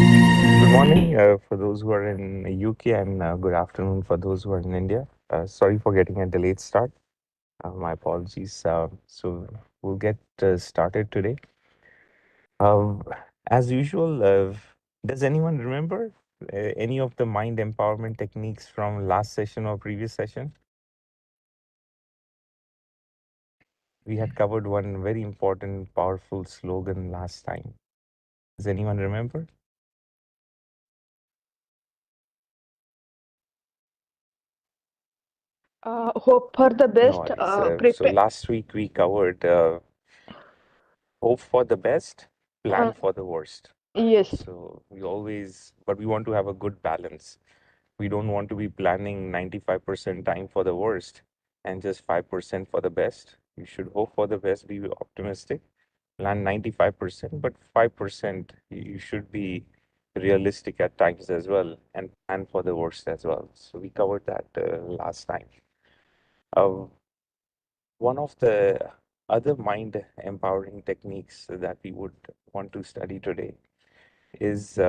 Good morning for those who are in UK and good afternoon for those who are in India. Sorry for getting a delayed start. My apologies. So we'll get started today. Uh, as usual, does anyone remember any of the mind empowerment techniques from last session or previous session? We had covered one very important, powerful slogan last time. Does anyone remember? Hope for the No best. worries. So Prepare. last week we covered hope for the best, Uh, plan for the worst. yes. So but we want to have a good balance. We don't want to be planning 95% time for the worst and just 5% for the best. You should hope for the best, be optimistic, plan 95%, but 5% you should be realistic at times as well and plan for the worst as well. So we covered that last time. Uh, One of the other mind empowering techniques that we would want to study today is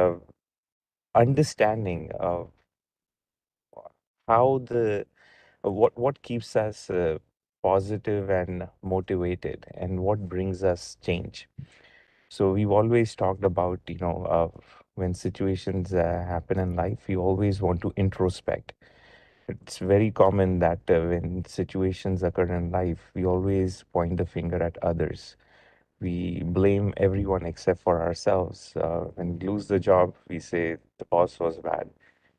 understanding how the what keeps us positive and motivated and what brings us change. So we've always talked about, when situations happen in life, we always want to introspect. It's very common that when situations occur in life, we always point the finger at others. We blame everyone except for ourselves. When we lose the job, we say the boss was bad,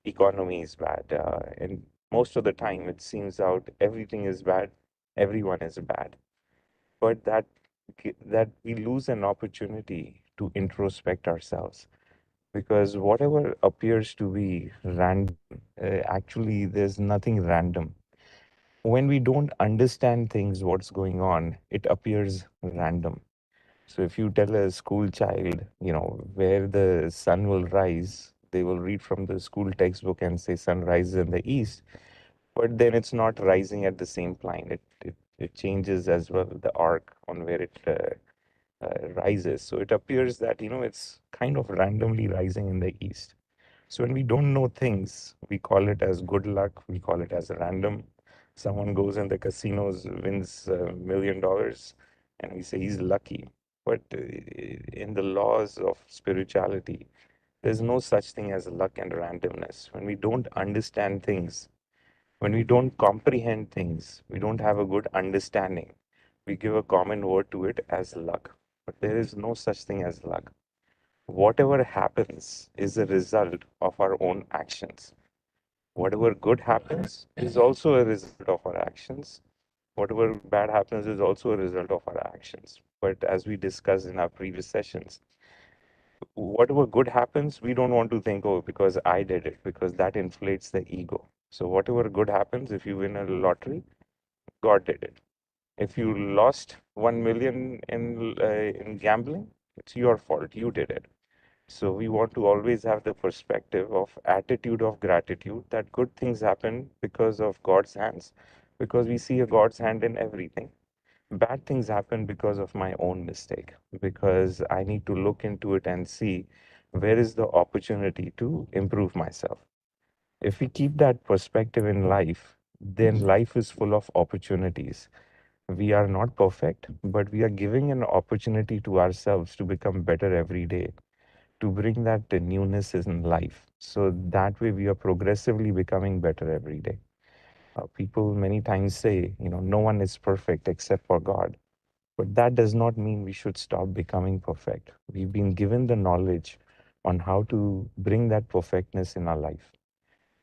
economy is bad, and most of the time it seems out everything is bad, everyone is bad. But that we lose an opportunity to introspect ourselves because whatever appears to be random, actually there's nothing random. When we don't understand things, what's going on, it appears random. So if you tell a school child, where the sun will rise, they will read from the school textbook and say sun rises in the east, but then it's not rising at the same plane. It changes as well the arc on where it rises. So it appears that, it's kind of randomly rising in the east. So when we don't know things, we call it as good luck, we call it as random. Someone goes in the casinos, wins $1 million, and we say he's lucky. But in the laws of spirituality, there's no such thing as luck and randomness. When we don't understand things, when we don't comprehend things, we don't have a good understanding, we give a common word to it as luck. But there is no such thing as luck. Whatever happens is a result of our own actions. Whatever good happens is also a result of our actions. Whatever bad happens is also a result of our actions. But as we discussed in our previous sessions, whatever good happens, we don't want to think, oh, because I did it, because that inflates the ego. So whatever good happens, if you win a lottery, God did it. If you lost 1 million in gambling, it's your fault. You did it. So we want to always have the perspective of attitude of gratitude that good things happen because of God's hands, because we see a God's hand in everything. Bad things happen because of my own mistake, because I need to look into it and see where is the opportunity to improve myself. If we keep that perspective in life, then life is full of opportunities. We are not perfect, but we are giving an opportunity to ourselves to become better every day, to bring that newness in life. So that way we are progressively becoming better every day. People many times say, no one is perfect except for God. But that does not mean we should stop becoming perfect. We've been given the knowledge on how to bring that perfectness in our life.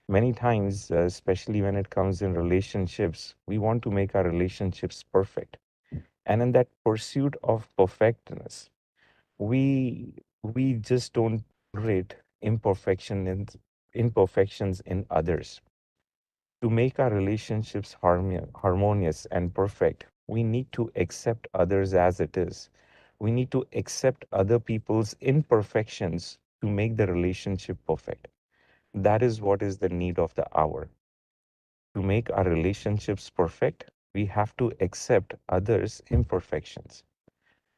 Many times, especially when it comes in relationships, we want to make our relationships perfect. And in that pursuit of perfectness, we just don't tolerate imperfections in others. To make our relationships harmonious and perfect, we need to accept others as it is. We need to accept other people's imperfections to make the relationship perfect. That is what is the need of the hour. To make our relationships perfect, we have to accept others' imperfections.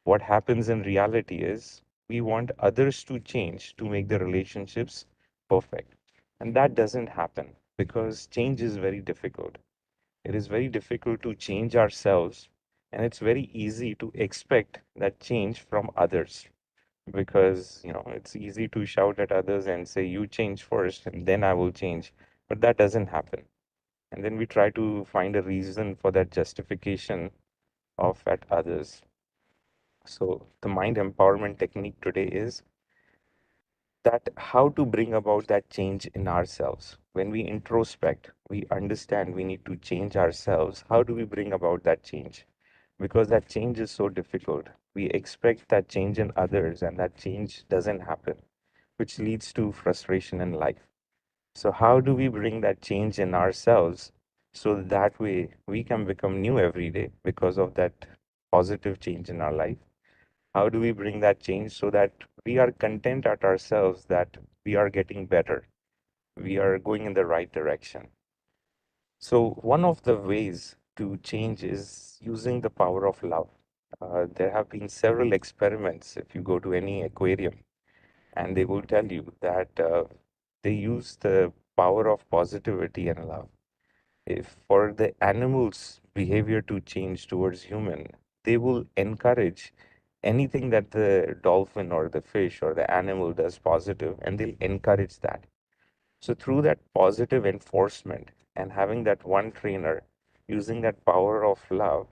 What happens in reality is We want others to change to make the relationships perfect. And that doesn't happen because change is very difficult. It is very difficult to change ourselves, and it's very easy to expect that change from others because it's easy to shout at others and say you change first and then I will change, but that doesn't happen. And then we try to find a reason for that justification of at others. So the mind empowerment technique today is that how to bring about that change in ourselves. When we introspect, we understand we need to change ourselves. How do we bring about that change? Because that change is so difficult. We expect that change in others, and that change doesn't happen, which leads to frustration in life. So, how do we bring that change in ourselves so that way we can become new every day because of that positive change in our life? How do we bring that change so that we are content at ourselves that we are getting better, we are going in the right direction? So, one of the ways to change is using the power of love. There have been several experiments. If you go to any aquarium, and they will tell you that they use the power of positivity and love. If for the animals' behavior to change towards human, they will encourage anything that the dolphin or the fish or the animal does positive, and they'll encourage that. So through that positive enforcement and having that one trainer using that power of love,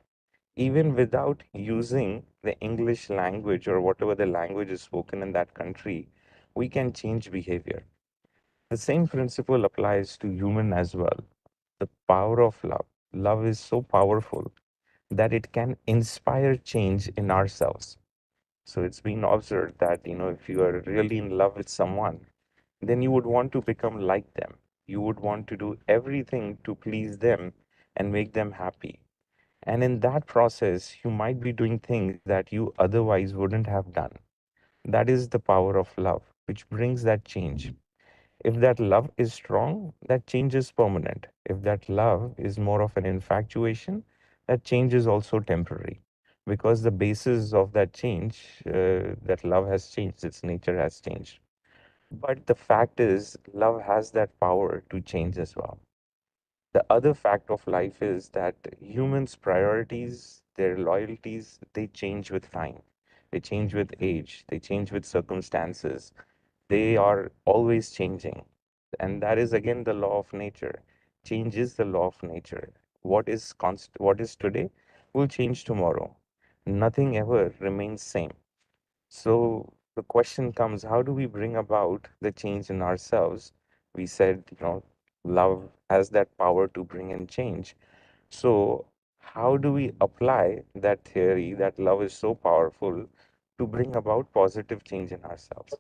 even without using the English language or whatever the language is spoken in that country, we can change behavior. The same principle applies to human as well. The power of love. Love is so powerful that it can inspire change in ourselves. So it's been observed that, if you are really in love with someone, then you would want to become like them. You would want to do everything to please them and make them happy. And in that process, you might be doing things that you otherwise wouldn't have done. That is the power of love, which brings that change. If that love is strong, that change is permanent. If that love is more of an infatuation, that change is also temporary. Because the basis of that change, that love has changed, its nature has changed. But the fact is, love has that power to change as well. The other fact of life is that humans' priorities, their loyalties, they change with time. They change with age. They change with circumstances. They are always changing. And that is again the law of nature. Change is the law of nature. What is today will change tomorrow. Nothing ever remains same. So the question comes, how do we bring about the change in ourselves? We said, love has that power to bring in change. So how do we apply that theory that love is so powerful to bring about positive change in ourselves?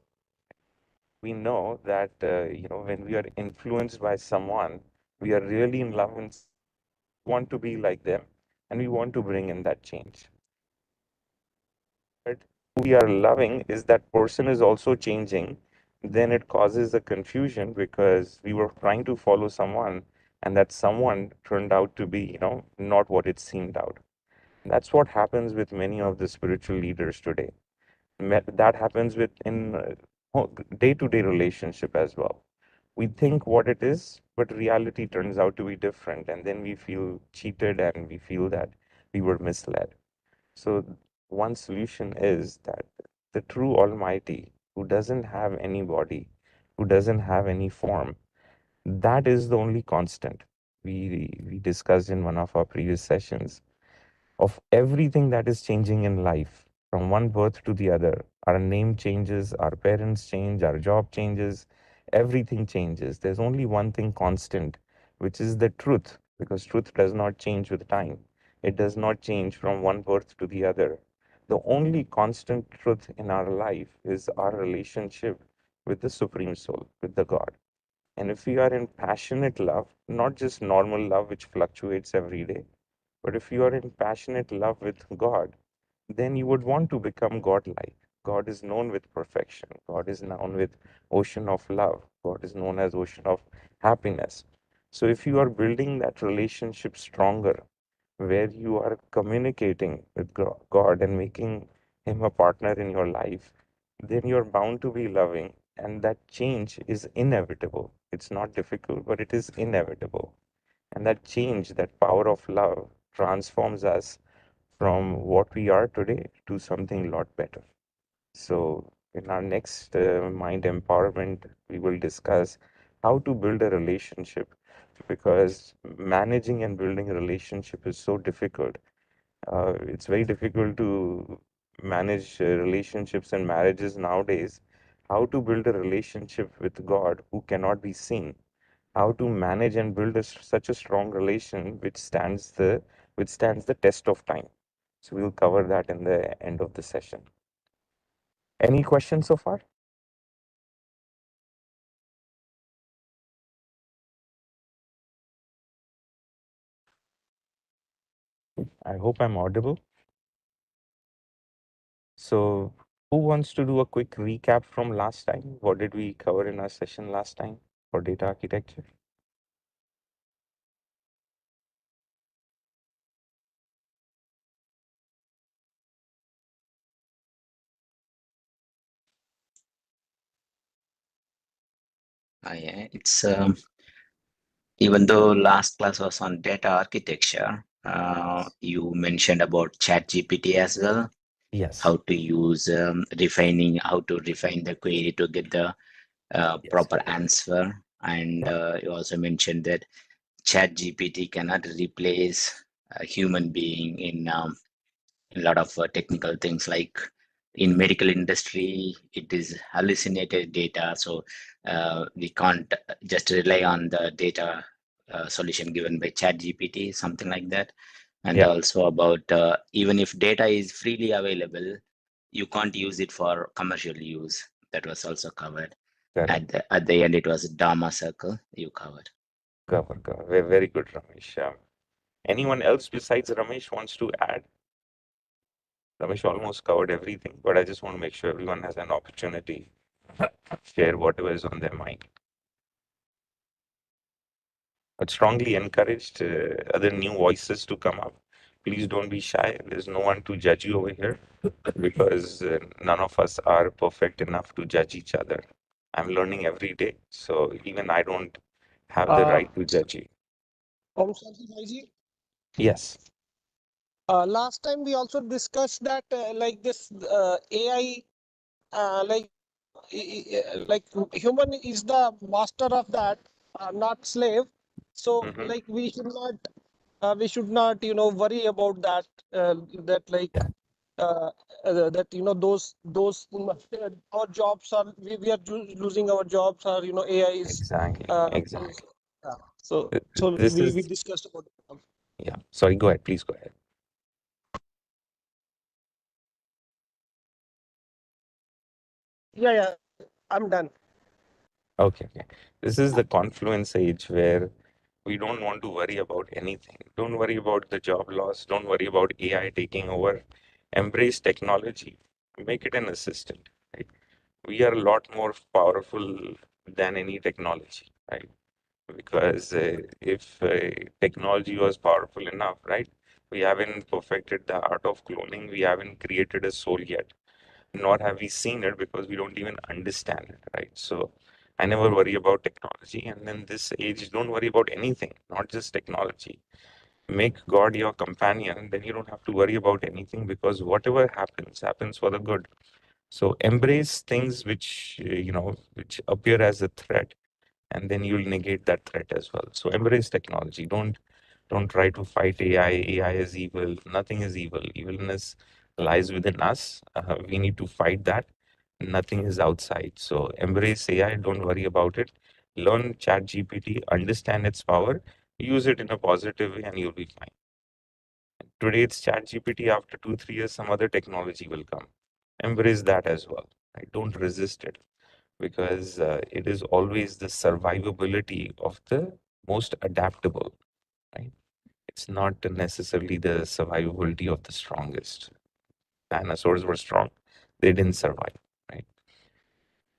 We know that, when we are influenced by someone, we are really in love with someone, we want to be like them, and we want to bring in that change. But we are loving is that person is also changing, then it causes a confusion because we were trying to follow someone and that someone turned out to be, not what it seemed out. That's what happens with many of the spiritual leaders today. That happens with in day-to-day relationship as well. We think what it is, but reality turns out to be different, and then we feel cheated and we feel that we were misled. So, one solution is that the true Almighty, who doesn't have any body, who doesn't have any form, that is the only constant. We discussed in one of our previous sessions of everything that is changing in life from one birth to the other. Our name changes, our parents change, our job changes, everything changes. There's only one thing constant, which is the truth, because truth does not change with time. It does not change from one birth to the other. The only constant truth in our life is our relationship with the Supreme Soul, with the God. And if we are in passionate love, not just normal love, which fluctuates every day, but if you are in passionate love with God, then you would want to become godlike. God is known with perfection. God is known with ocean of love. God is known as ocean of happiness. So if you are building that relationship stronger, where you are communicating with God and making him a partner in your life, then you're bound to be loving, and that change is inevitable. It's not difficult, but it is inevitable. And that change, that power of love, transforms us from what we are today to something a lot better. So, in our next Mind Empowerment, we will discuss how to build a relationship, because managing and building a relationship is so difficult. It's very difficult to manage relationships and marriages nowadays. How to build a relationship with God who cannot be seen? How to manage and build such a strong relation which withstands the test of time? So we'll cover that in the end of the session. Any questions so far? I hope I'm audible. So, who wants to do a quick recap from last time? What did we cover in our session last time for data architecture? Yeah, it's even though last class was on data architecture, you mentioned about ChatGPT as well, Yes. how to use refining, how to refine the query to get the Yes, proper correct. answer. And Yeah, you also mentioned that ChatGPT cannot replace a human being in a lot of technical things like in medical industry it is hallucinated data, so we can't just rely on the data solution given by chat gpt, something like that. And yeah, also about even if data is freely available, you can't use it for commercial use. That was also covered. correct. At the end it was dharma circle you covered. Cover. Very good, Ramesh. Anyone else besides Ramesh wants to add? Ramesh almost covered everything, but I just want to make sure everyone has an opportunity to share whatever is on their mind. But strongly encouraged other new voices to come up. Please don't be shy. There's no one to judge you over here, because none of us are perfect enough to judge each other. I'm learning every day, so even I don't have the Uh, right to judge you. Om Shanti Bhaiji. Yes, Last time we also discussed that like this AI, like like human is the master of that, not slave. So hmm, like we should not worry about that. That like yeah, that our jobs are we are losing our jobs, or AI is. exactly, Uh, is- exactly. yeah. So This we is, discussed about it. yeah. Sorry, go ahead. Please go ahead. Yeah, I'm done. Okay. This is the confluence age where we don't want to worry about anything. Don't worry about the job loss. Don't worry about AI taking over. Embrace technology. Make it an assistant. Right? We are a lot more powerful than any technology, right? Because if technology was powerful enough, right? We haven't perfected the art of cloning. We haven't created a soul yet, nor have we seen it, because we don't even understand it, right? So I never worry about technology. And in this age, don't worry about anything, not just technology. Make God your companion, then you don't have to worry about anything, because whatever happens, happens for the good. So embrace things which appear as a threat, and then you'll negate that threat as well. So embrace technology. Don't try to fight AI. AI is evil. Nothing is evil. Evilness lies within us. We need to fight that. Nothing is outside. So embrace AI. Don't worry about it. Learn Chat GPT. Understand its power. Use it in a positive way, and you'll be fine. Today it's Chat GPT. After 2 3 years, some other technology will come. Embrace that as well. Right? Don't resist it, because it is always the survivability of the most adaptable, right? It's not necessarily the survivability of the strongest. Dinosaurs were strong, they didn't survive, right?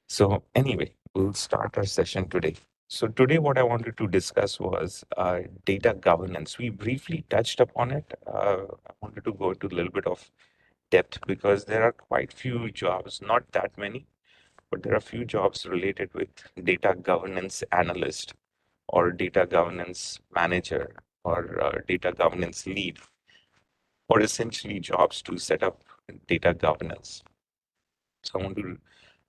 So, anyway, we'll start our session today. So, today, what I wanted to discuss was data governance. We briefly touched upon it. I wanted to go into a little bit of depth because there are quite few jobs, not that many, but there are few jobs related with data governance analyst or data governance manager or data governance lead, or essentially jobs to set up data governance. So I want to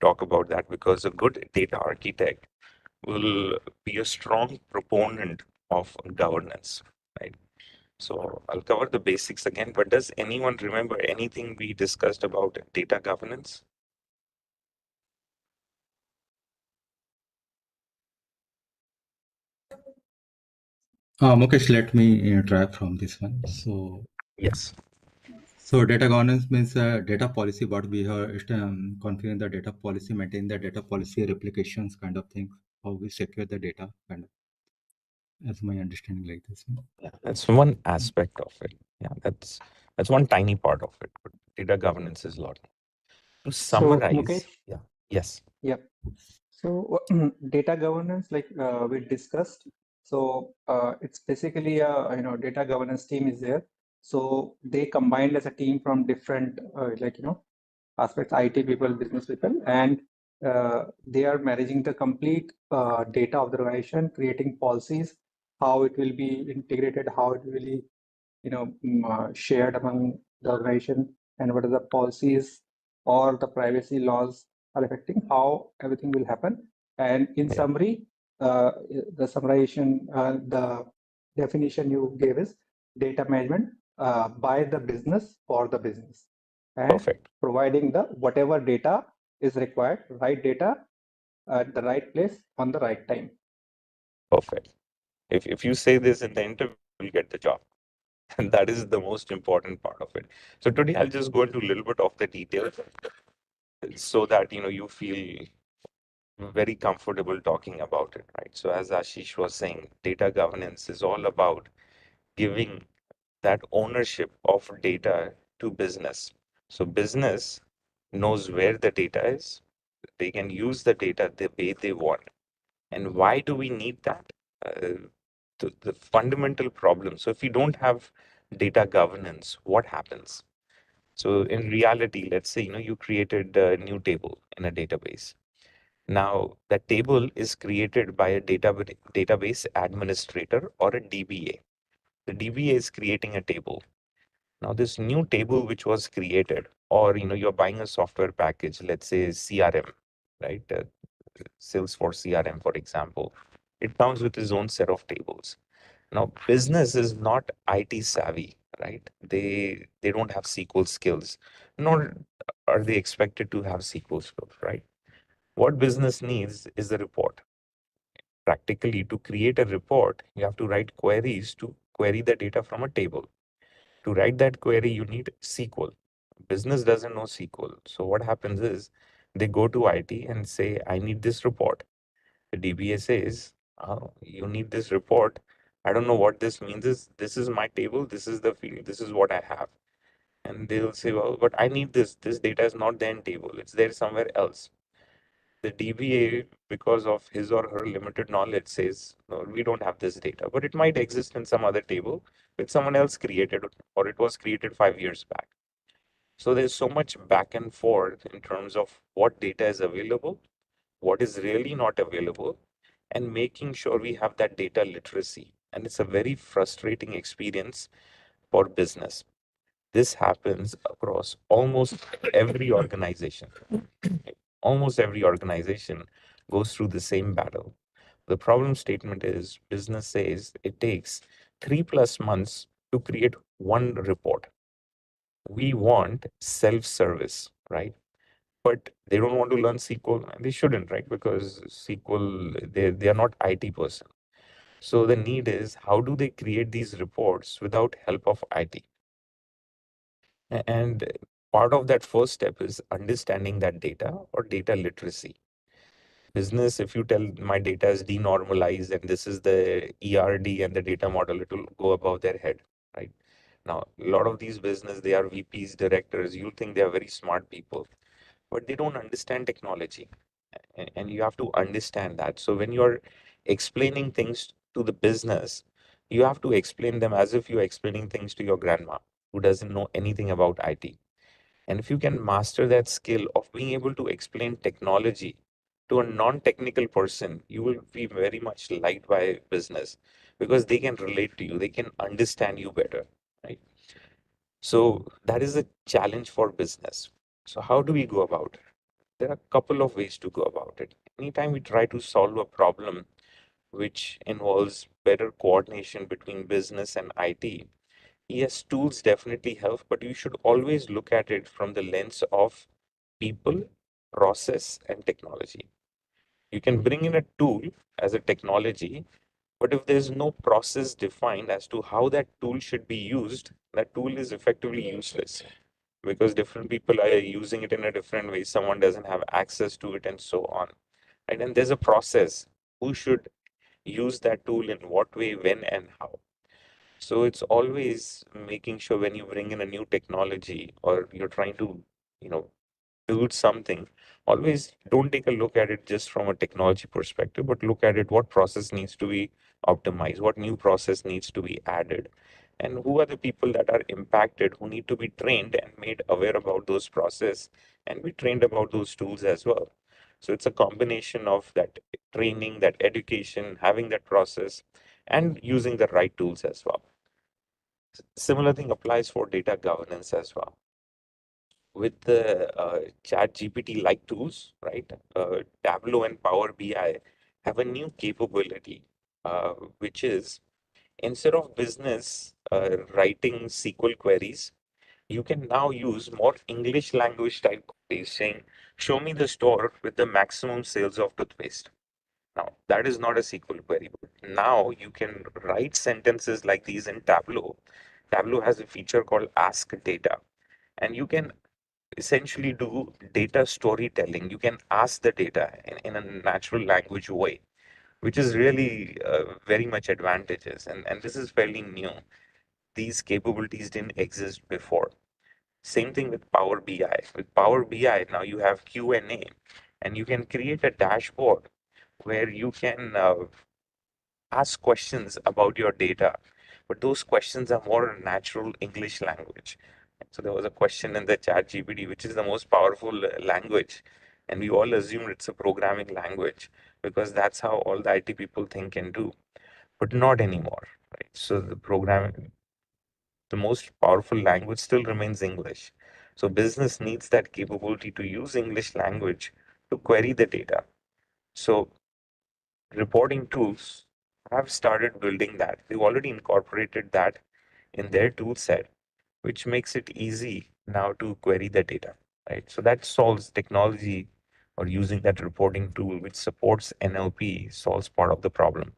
talk about that because a good data architect will be a strong proponent of governance, right? So I'll cover the basics again, but does anyone remember anything we discussed about data governance? Mukesh, let me try from this one. Yes. So data governance means data policy, what we are configuring the data policy, maintain the data policy replications kind of thing, how we secure the data, kind of, as my understanding like this. Yeah, that's one aspect of it. Yeah, that's one tiny part of it. But data governance is a lot. To So summarize, Mukesh, yeah, yes, yep. So data governance, like we discussed, so it's basically a data governance team is there. So they combined as a team from different aspects, IT people, business people, and they are managing the complete data of the organization, creating policies, how it will be integrated, how it will be shared among the organization, and what are the policies or the privacy laws are affecting how everything will happen. And in yeah, summary, the summarization, the definition you gave is data management by the business for the business, and perfect, providing the whatever data is required, right data at the right place on the right time. perfect. If you say this in the interview, you'll get the job. And that is the most important part of it. So today I'll just go into a little bit of the details so that you feel very comfortable talking about it, right? So as Ashish was saying, data governance is all about giving that ownership of data to business. So business knows where the data is. They can use the data the way they want. And why do we need that? The fundamental problem. So if you don't have data governance, what happens? So in reality, let's say you created a new table in a database. Now that table is created by a database administrator or a DBA. The DBA is creating a table. Now this new table which was created, or you're buying a software package, let's say CRM, right? Salesforce CRM, for example, it comes with its own set of tables. Now, business is not IT savvy, right? They don't have SQL skills, nor are they expected to have SQL skills, right? What business needs is a report. Practically, to create a report, you have to write queries to query the data from a table. To write that query, you need SQL. Business doesn't know SQL. So what happens is they go to IT and say, I need this report. The DBA says, you need this report. I don't know what this means. This is my table. This is the field. This is what I have. And they'll say, well, but I need this. This data is not there in table. It's there somewhere else. The DBA, because of his or her limited knowledge, says, no, we don't have this data, but it might exist in some other table which someone else created, or it was created 5 years back. So there's so much back and forth in terms of what data is available, what is really not available, and making sure we have that data literacy. And it's a very frustrating experience for business. This happens across almost every organization. Almost every organization goes through the same battle. The problem statement is business says it takes 3+ months to create one report. We want self-service, right? But they don't want to learn SQL, and they shouldn't, right? Because SQL, they are not IT person. So the need is how do they create these reports without help of IT? And part of that first step is understanding that data or data literacy. Business, if you tell my data is denormalized and this is the ERD and the data model, it will go above their head, right? Now, a lot of these business, they are VPs, directors, you think they are very smart people, but they don't understand technology. And you have to understand that. So when you're explaining things to the business, you have to explain them as if you're explaining things to your grandma who doesn't know anything about IT. And if you can master that skill of being able to explain technology to a non-technical person, you will be very much liked by business because they can relate to you, they can understand you better, right? So that is a challenge for business. So how do we go about it? There are a couple of ways to go about it. Anytime we try to solve a problem which involves better coordination between business and IT, yes, tools definitely help, but you should always look at it from the lens of people, process, and technology. You can bring in a tool as a technology, but if there's no process defined as to how that tool should be used, that tool is effectively useless because different people are using it in a different way. Someone doesn't have access to it, and so on. Right? And there's a process. Who should use that tool in what way, when, and how? So it's always making sure when you bring in a new technology or you're trying to, you know, build something, always don't take a look at it just from a technology perspective, but look at it what process needs to be optimized, what new process needs to be added, and who are the people that are impacted who need to be trained and made aware about those process and be trained about those tools as well. So it's a combination of that training, that education, having that process, and using the right tools as well. Similar thing applies for data governance as well. With the Chat GPT like tools, right? Tableau and Power BI have a new capability, which is instead of business writing SQL queries, you can now use more English language type queries saying, show me the store with the maximum sales of toothpaste. Now, that is not a SQL query. But now you can write sentences like these in Tableau. Tableau has a feature called Ask Data, and you can essentially do data storytelling. You can ask the data in a natural language way, which is really very much advantageous. And this is fairly new. These capabilities didn't exist before. Same thing with Power BI. With Power BI, now you have Q&A, and you can create a dashboard where you can ask questions about your data, but those questions are more in natural English language. So there was a question in the Chat GPT, which is the most powerful language, and we all assumed it's a programming language because that's how all the IT people think and do, but not anymore, right? So the most powerful language still remains English. So business needs that capability to use English language to query the data. So reporting tools have started building that. They've already incorporated that in their tool set, which makes it easy now to query the data, right? So that solves technology or using that reporting tool, which supports NLP, solves part of the problem.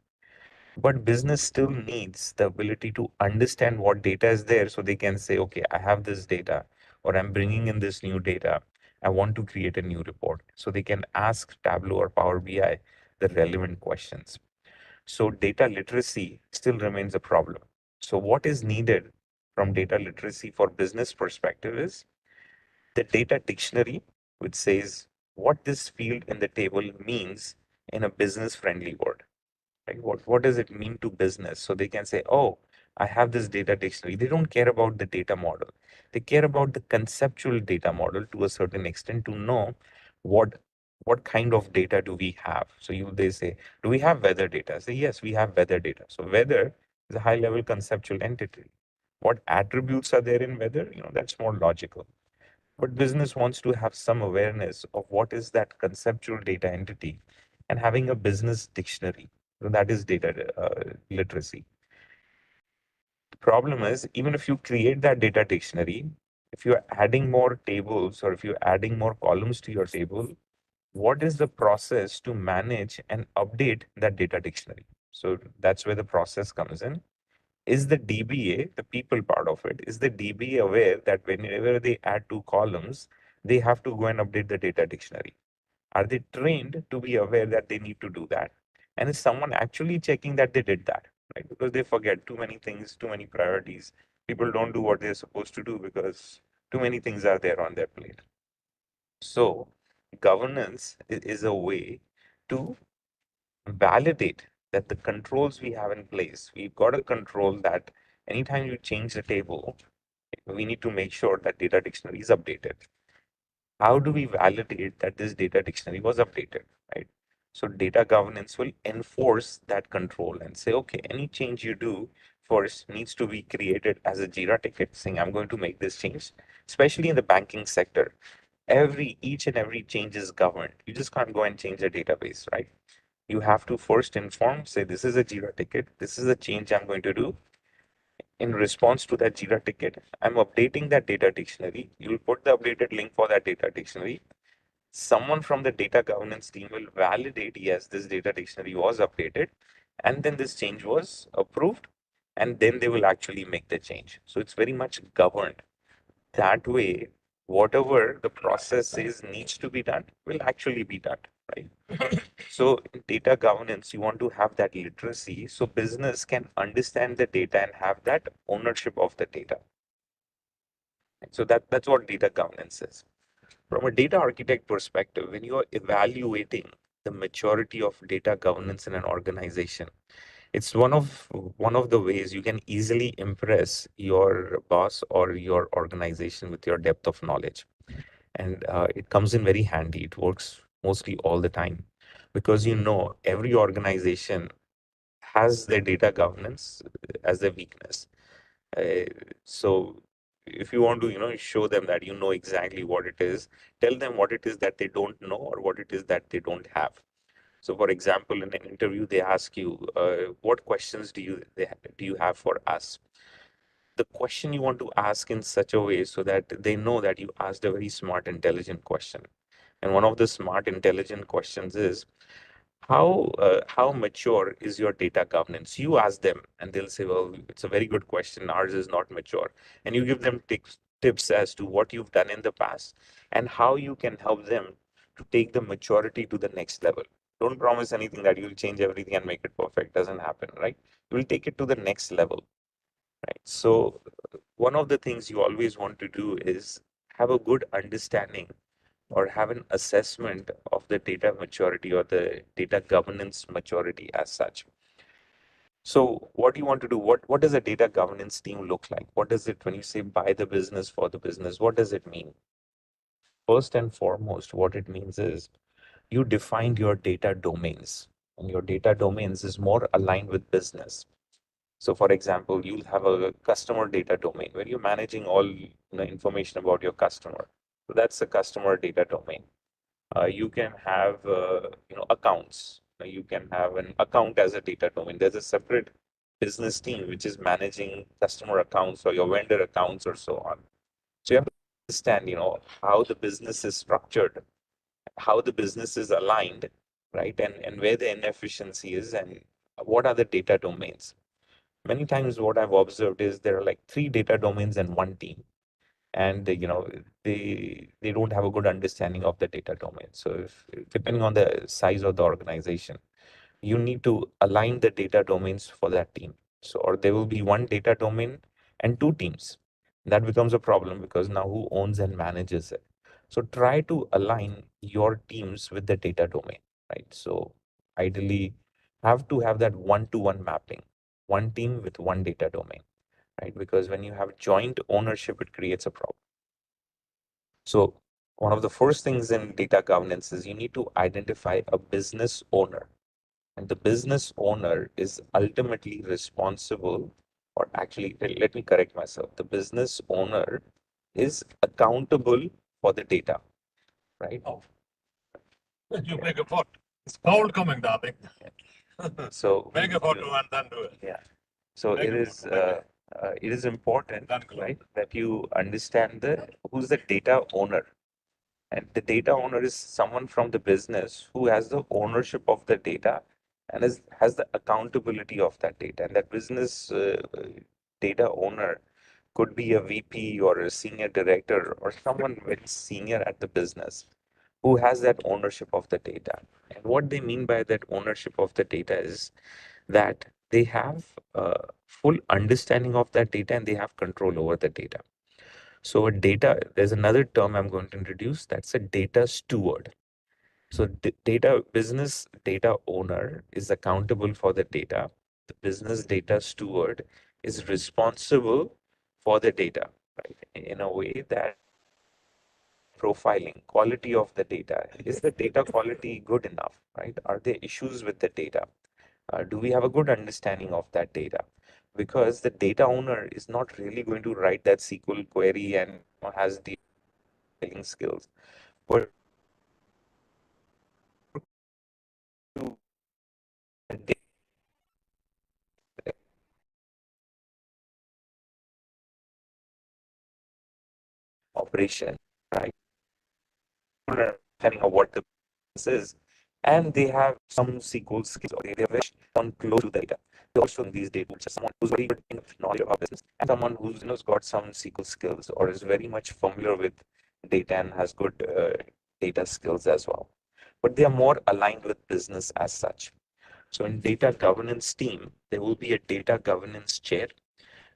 But business still needs the ability to understand what data is there so they can say, okay, I have this data or I'm bringing in this new data. I want to create a new report. So they can ask Tableau or Power BI the relevant questions. So data literacy still remains a problem. So what is needed from data literacy for business perspective is the data dictionary, which says what this field in the table means in a business friendly word. Right? What does it mean to business? So they can say, oh, I have this data dictionary. They don't care about the data model. They care about the conceptual data model to a certain extent to know what what kind of data do we have. So they say, do we have weather data? Say, yes, we have weather data. So weather is a high level conceptual entity. What attributes are there in weather? That's more logical. But business wants to have some awareness of what is that conceptual data entity and having a business dictionary. So that is data literacy. The problem is, even if you create that data dictionary, if you're adding more tables or if you're adding more columns to your table, what is the process to manage and update that data dictionary? So that's where the process comes in. Is the DBA, the people part of it, is the DBA aware that whenever they add two columns, they have to go and update the data dictionary? Are they trained to be aware that they need to do that? And is someone actually checking that they did that? Right? Because they forget too many things, too many priorities. People don't do what they're supposed to do because too many things are there on their plate. So governance is a way to validate that the controls we have in place, we've got a control that anytime you change the table, We need to make sure that data dictionary is updated. How do we validate that this data dictionary was updated, right? So data governance will enforce that control and say, okay, any change you do first needs to be created as a Jira ticket saying, I'm going to make this change, especially in the banking sector. Each and every change is governed. You just can't go and change a database, right? You have to first inform, say, this is a Jira ticket, this is a change I'm going to do. In response to that Jira ticket, I'm updating that data dictionary. You'll put the updated link for that data dictionary. Someone from the data governance team will validate, yes, this data dictionary was updated, and then this change was approved, and then they will actually make the change. So it's very much governed. That way, whatever the process is needs to be done will actually be done, right? So in data governance, you want to have that literacy so business can understand the data and have that ownership of the data. So that's what data governance is. From a data architect perspective, when you are evaluating the maturity of data governance in an organization, it's one of the ways you can easily impress your boss or your organization with your depth of knowledge. And it comes in very handy. It works mostly all the time because every organization has their data governance as their weakness. Uh, so if you want to, show them that you know exactly what it is, tell them what it is that they don't know or what it is that they don't have. So, for example, in an interview, they ask you, "What questions do you have for us?" The question you want to ask in such a way so that they know that you asked a very smart, intelligent question. And one of the smart, intelligent questions is, how mature is your data governance? You ask them, and they'll say, "Well, it's a very good question. Ours is not mature." And you give them tips as to what you've done in the past and how you can help them to take the maturity to the next level. Don't promise anything that you'll change everything and make it perfect. Doesn't happen, right? You will take it to the next level, right? So one of the things you always want to do is have a good understanding or have an assessment of the data maturity or the data governance maturity as such. So what do you want to do? What does a data governance team look like? What does it, when you say by the business for the business, what does it mean? First and foremost, what it means is you defined your data domains, and your data domains is more aligned with business. So for example, you'll have a customer data domain where you're managing all information about your customer. So that's a customer data domain. You can have accounts. You can have an account as a data domain. There's a separate business team which is managing customer accounts or your vendor accounts or so on. So you have to understand, how the business is structured, how the business is aligned, right? And where the inefficiency is and what are the data domains. Many times what I've observed is there are like 3 data domains in one team, and they don't have a good understanding of the data domain. So if depending on the size of the organization, you need to align the data domains for that team. So, or there will be one data domain and 2 teams. That becomes a problem because now who owns and manages it? So try to align your teams with the data domain, right? So ideally have to have that one-to-one mapping, one team with one data domain, right? Because when you have joint ownership, it creates a problem. So one of the first things in data governance is you need to identify a business owner. And the business owner is ultimately responsible, or actually, let me correct myself. The business owner is accountable for the data, right? Oh, you make a pot. It's cold coming, darling. So Make a photo and then do it. yeah. So Make it a is photo, it is important, Done, Glenn. right, that you understand who's the data owner. And the data owner is someone from the business who has the ownership of the data and has the accountability of that data. And that business data owner could be a VP or a senior director or someone very senior at the business who has that ownership of the data. And what they mean by that ownership of the data is that they have full understanding of that data and they have control over the data. So there's another term I'm going to introduce, that's a data steward. So business data owner is accountable for the data. The business data steward is responsible for the data. right? In a way that profiling quality of the data. Is the data quality good enough, right? Are there issues with the data? Do we have a good understanding of that data? Because the data owner is not really going to write that SQL query and has the skills, but to operation, right? Understanding of what the business is, and they have some SQL skills, or they have one close to the data. They also in these data tools, someone who's very good in knowledge of our business, and someone who's got some SQL skills or is very much familiar with data and has good data skills as well. But they are more aligned with business as such. So in data governance team, there will be a data governance chair.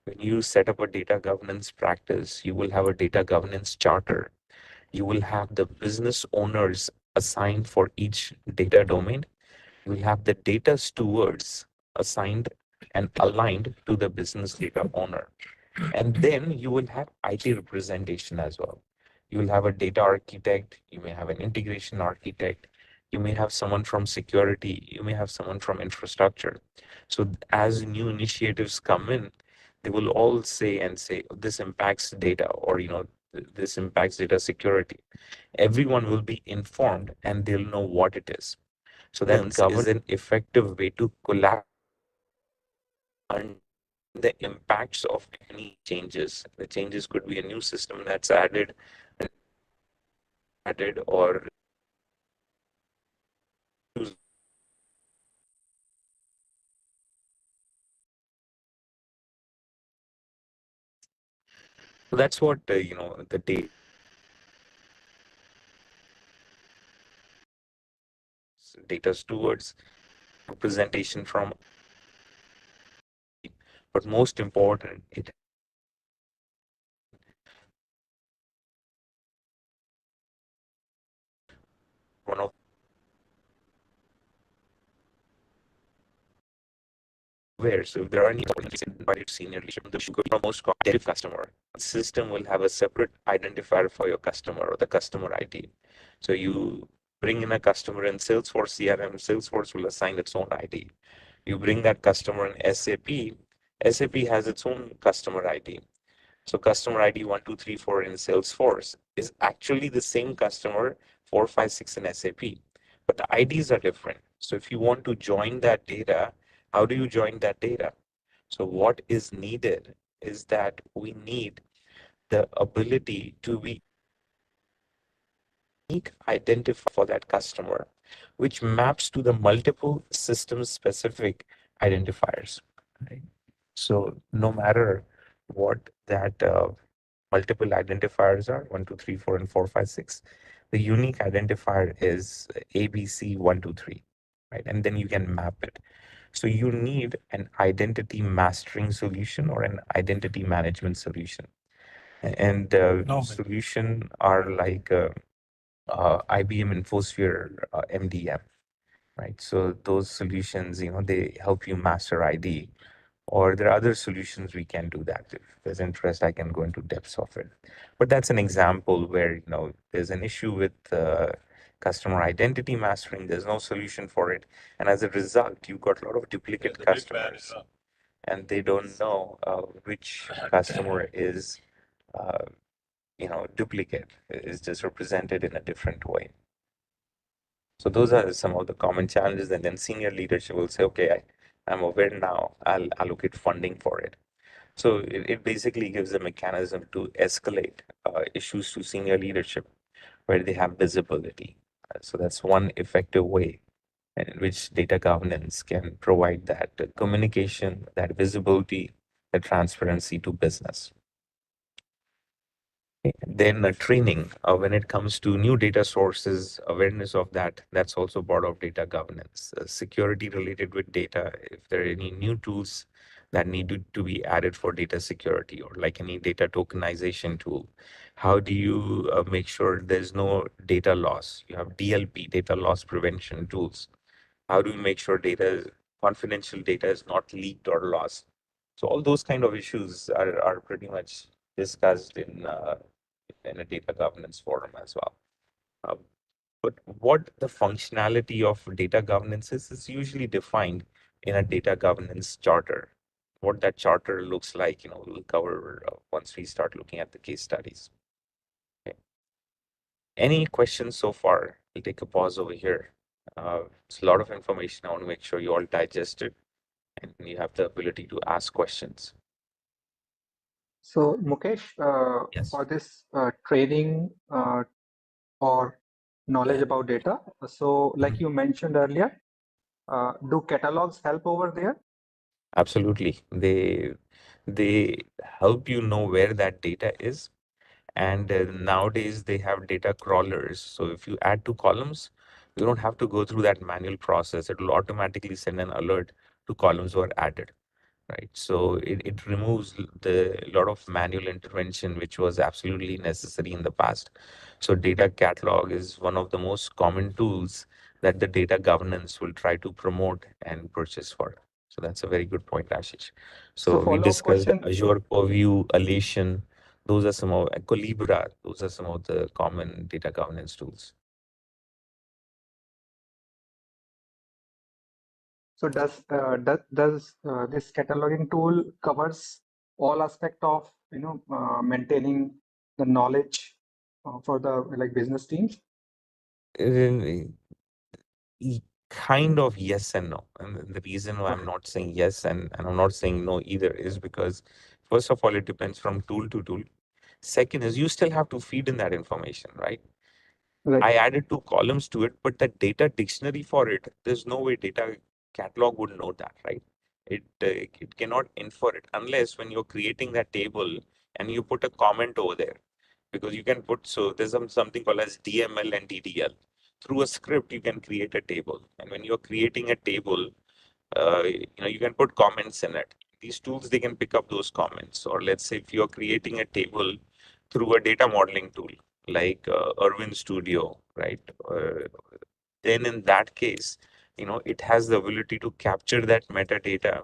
When you set up a data governance practice, you will have a data governance charter. You will have the business owners assigned for each data domain. You will have the data stewards assigned and aligned to the business data owner. And then you will have IT representation as well. You will have a data architect, you may have an integration architect, you may have someone from security, you may have someone from infrastructure. So as new initiatives come in, they will all say this impacts data, or this impacts data security. Everyone will be informed and they'll know what it is. So that governance is an effective way to collaborate on the impacts of any changes. The changes could be a new system that's added or so that's what the data stewards representation from, but most important, it one of where. So if there are any invited senior leadership, the most competitive customer system will have a separate identifier for your customer or the customer ID. So you bring in a customer in Salesforce CRM, Salesforce will assign its own ID. You bring that customer in SAP, SAP has its own customer ID. So customer ID 1234 in Salesforce is actually the same customer 456 in SAP, but the IDs are different. So if you want to join that data, how do you join that data? So what is needed is that we need the ability to be unique identifier for that customer, which maps to the multiple system specific identifiers. Right? So no matter what that multiple identifiers are 1, 2, 3, 4, and 4, 5, 6. The unique identifier is ABC123, right? And then you can map it. So you need an identity mastering solution or an identity management solution. And No, solution are like IBM InfoSphere MDM, right? So those solutions, they help you master ID, or there are other solutions we can do that. If there's interest, I can go into depths of it. But that's an example where there's an issue with customer identity mastering. There's no solution for it, and as a result, you've got a lot of duplicate the big man is customers, up. and they don't know which customer is duplicate, is just represented in a different way. So those are some of the common challenges, and then senior leadership will say, okay, I'm aware now, I'll allocate funding for it. So it basically gives a mechanism to escalate issues to senior leadership where they have visibility. So that's one effective way in which data governance can provide that communication, that visibility, that transparency to business. Then training, when it comes to new data sources, awareness of that, that's also part of data governance. Security related with data, if there are any new tools that need to be added for data security, or like any data tokenization tool, how do you make sure there's no data loss? You have DLP, data loss prevention tools. How do you make sure confidential data is not leaked or lost? So all those kind of issues are pretty much discussed in a data governance forum as well. Uh, but what the functionality of data governance is usually defined in a data governance charter. What that charter looks like, we'll cover once we start looking at the case studies. Okay. Any questions so far? I'll take a pause over here. It's a lot of information. I want to make sure you all digest it and you have the ability to ask questions. So Mukesh, Yes. for this training or knowledge about data, so like you mentioned earlier, do catalogs help over there? Absolutely. They help you know where that data is. And nowadays they have data crawlers. So if you add two columns, you don't have to go through that manual process. It will automatically send an alert to columns were added. Right. So it removes the lot of manual intervention, which was absolutely necessary in the past. So data catalog is one of the most common tools that the data governance will try to promote and purchase for. So that's a very good point, Ashish. So So we follow-up discussed question. Azure Purview, Alation. Those are some of Colibra. Those are some of the common data governance tools. So does this cataloging tool covers all aspect of maintaining the knowledge for the like business teams? Uh, Kind of yes and no. And the reason why I'm Okay, not saying yes and I'm not saying no either is because, first of all, it depends from tool to tool. Second is you still have to feed in that information, right? right. I added two columns to it, but the data dictionary for it, there's no way data catalog would know that, right? It cannot infer it unless when you're creating that table and you put a comment over there, because you can put, so there's something called as DML and DDL. Through a script, you can create a table, and when you're creating a table, you can put comments in it. These tools, they can pick up those comments. Or let's say if you're creating a table through a data modeling tool like Irwin Studio, right? Then in that case, it has the ability to capture that metadata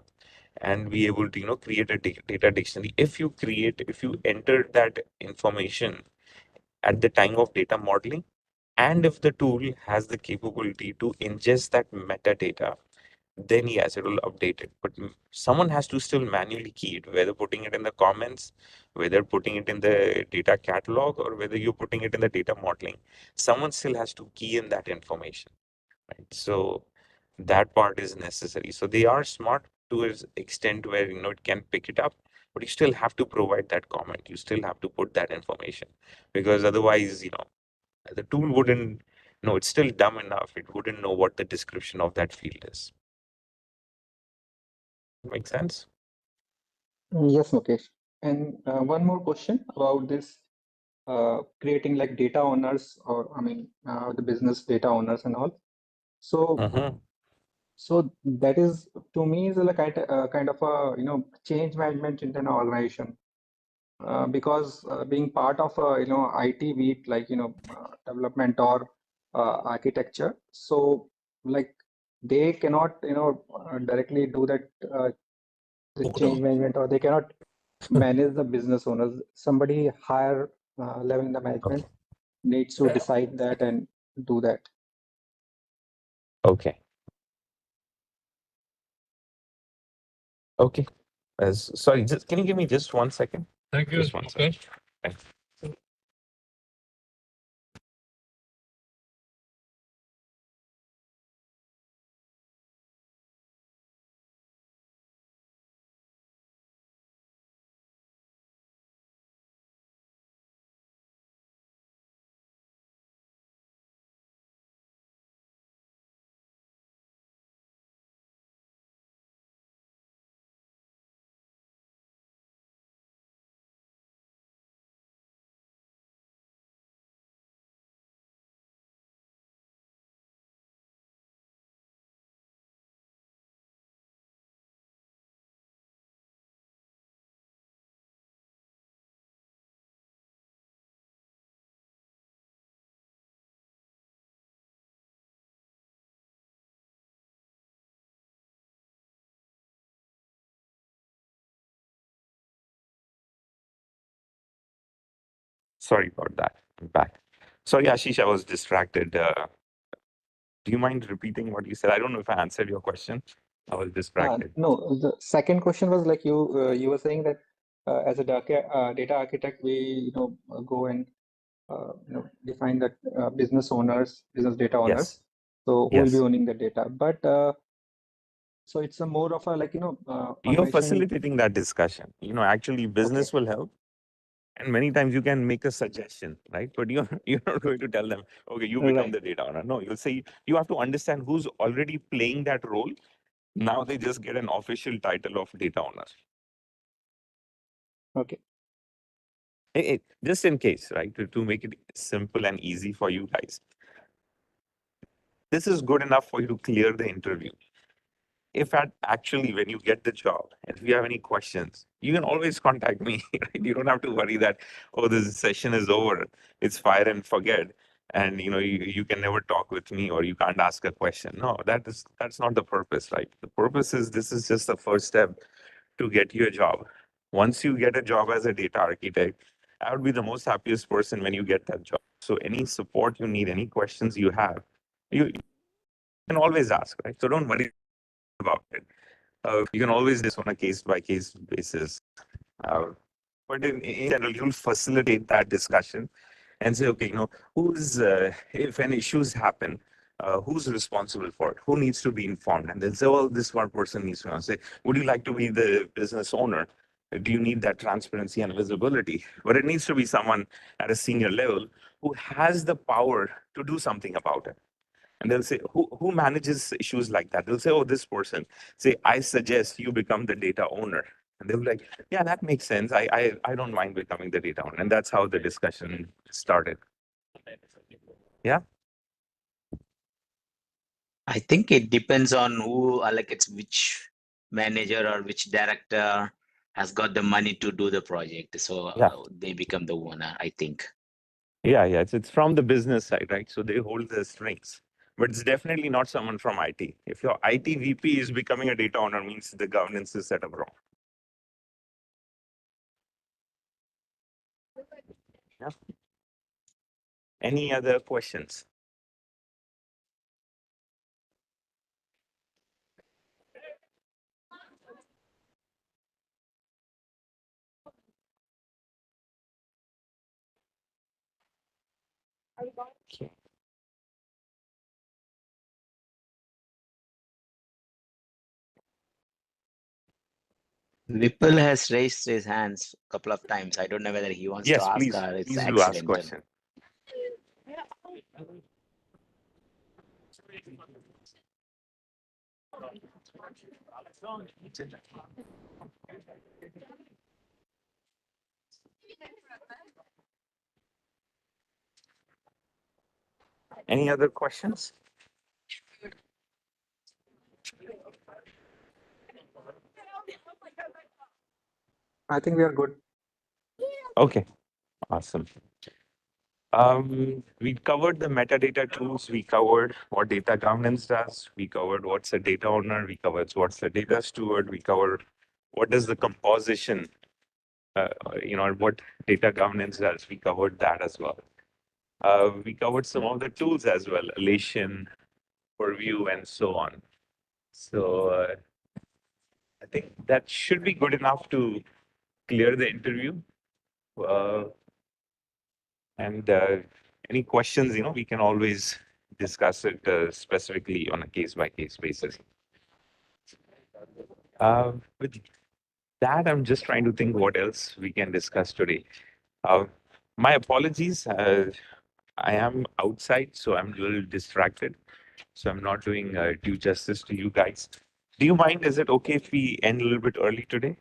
and be able to, create a data dictionary. If you enter that information at the time of data modeling, and if the tool has the capability to ingest that metadata, then yes, it will update it. But someone has to still manually key it, whether putting it in the comments, whether putting it in the data catalog, or whether you're putting it in the data modeling. Someone still has to key in that information, right? So that part is necessary. So they are smart to an extent where it can pick it up, but you still have to provide that comment. You still have to put that information, because otherwise, the tool wouldn't know. It's still dumb enough. It wouldn't know what the description of that field is. Make sense? Yes, Mukesh. And one more question about this creating like data owners, or I mean the business data owners and all. So Mm-hmm. so that is to me is like kind of a change management in an organization. Because being part of a IT beat like development or architecture, so like they cannot directly do that the change management, or they cannot manage the business owners. Somebody higher level in the Okay. management needs to decide that and do that. Okay. Okay. Sorry, just can you give me just 1 second? Thank you, Just 1 second. Mukesh. Thanks. Sorry about that. I'm back. Sorry, Ashish, I was distracted. Do you mind repeating what you said? I don't know if I answered your question. I was distracted. No, the second question was like you were saying that as a data architect, we go and define that business data Yes. owners. So who will be Yes. owning the data? But so it's a more of a You're organization. facilitating that discussion. Actually, business will help. And many times you can make a suggestion, right? But you're not going to tell them, okay, you become Right. the data owner. No, you'll say you have to understand who's already playing that role. Now they just get an official title of data owner. Okay. Just in case, right? To make it simple and easy for you guys. This is good enough for you to clear the interview. If actually when you get the job, if you have any questions, you can always contact me. Right? You don't have to worry that, oh, this session is over. It's fire and forget. And you can never talk with me or you can't ask a question. No, that's not the purpose, right? The purpose is this is just the first step to get you a job. Once you get a job as a data architect, I would be the most happiest person when you get that job. So any support you need, any questions you have, you can always ask, right? So don't worry about it. You can always do this on a case by case basis. Uh, but in general, you'll facilitate that discussion and say, okay, if any issues happen, who's responsible for it? Who needs to be informed? And they'll say, well, this one person needs to know. Say, would you like to be the business owner? Do you need that transparency and visibility? But it needs to be someone at a senior level who has the power to do something about it. And they'll say, who manages issues like that? They'll say, oh, this person. Say, I suggest you become the data owner. And they'll be like, yeah, that makes sense. I don't mind becoming the data owner. And that's how the discussion started. Yeah. I think it depends on who, like it's which manager or which director has got the money to do the project. So Yeah. they become the owner, I think. Yeah. It's from the business side, right? So they hold the strings. But it's definitely not someone from IT. If your IT VP is becoming a data owner, means the governance is set up wrong. Yeah. Any other questions? Okay. Vipul has raised his hands a couple of times. I don't know whether he wants to Yes, ask please. or it's Please do ask accidental. question. Any other questions? I think we are good. Okay, awesome. We covered the metadata tools. We covered what data governance does. We covered what's a data owner. We covered what's a data steward. We covered what does the composition, what data governance does. We covered that as well. We covered some of the tools as well, Alation, Purview, and so on. So I think that should be good enough to clear the interview. And any questions, we can always discuss it specifically on a case by case basis. With that, I'm just trying to think what else we can discuss today. My apologies. I am outside, so I'm a little distracted. So I'm not doing due justice to you guys. Do you mind? Is it okay if we end a little bit early today?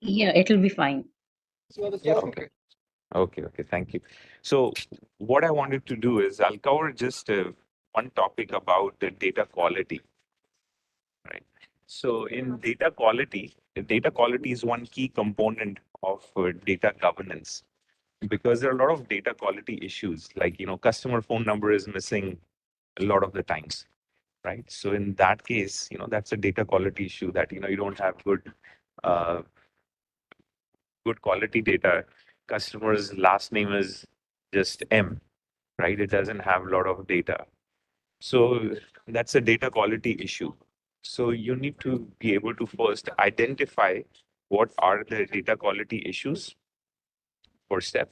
Yeah, it'll be fine. Yes. Okay. Okay. Thank you. So what I wanted to do is I'll cover just one topic about data quality. Right. So in data quality is one key component of data governance because there are a lot of data quality issues like, customer phone number is missing a lot of the times, right? So in that case, that's a data quality issue that, you don't have good good quality data, customer's last name is just M, right? It doesn't have a lot of data. So that's a data quality issue. So you need to be able to first identify what are the data quality issues, first step,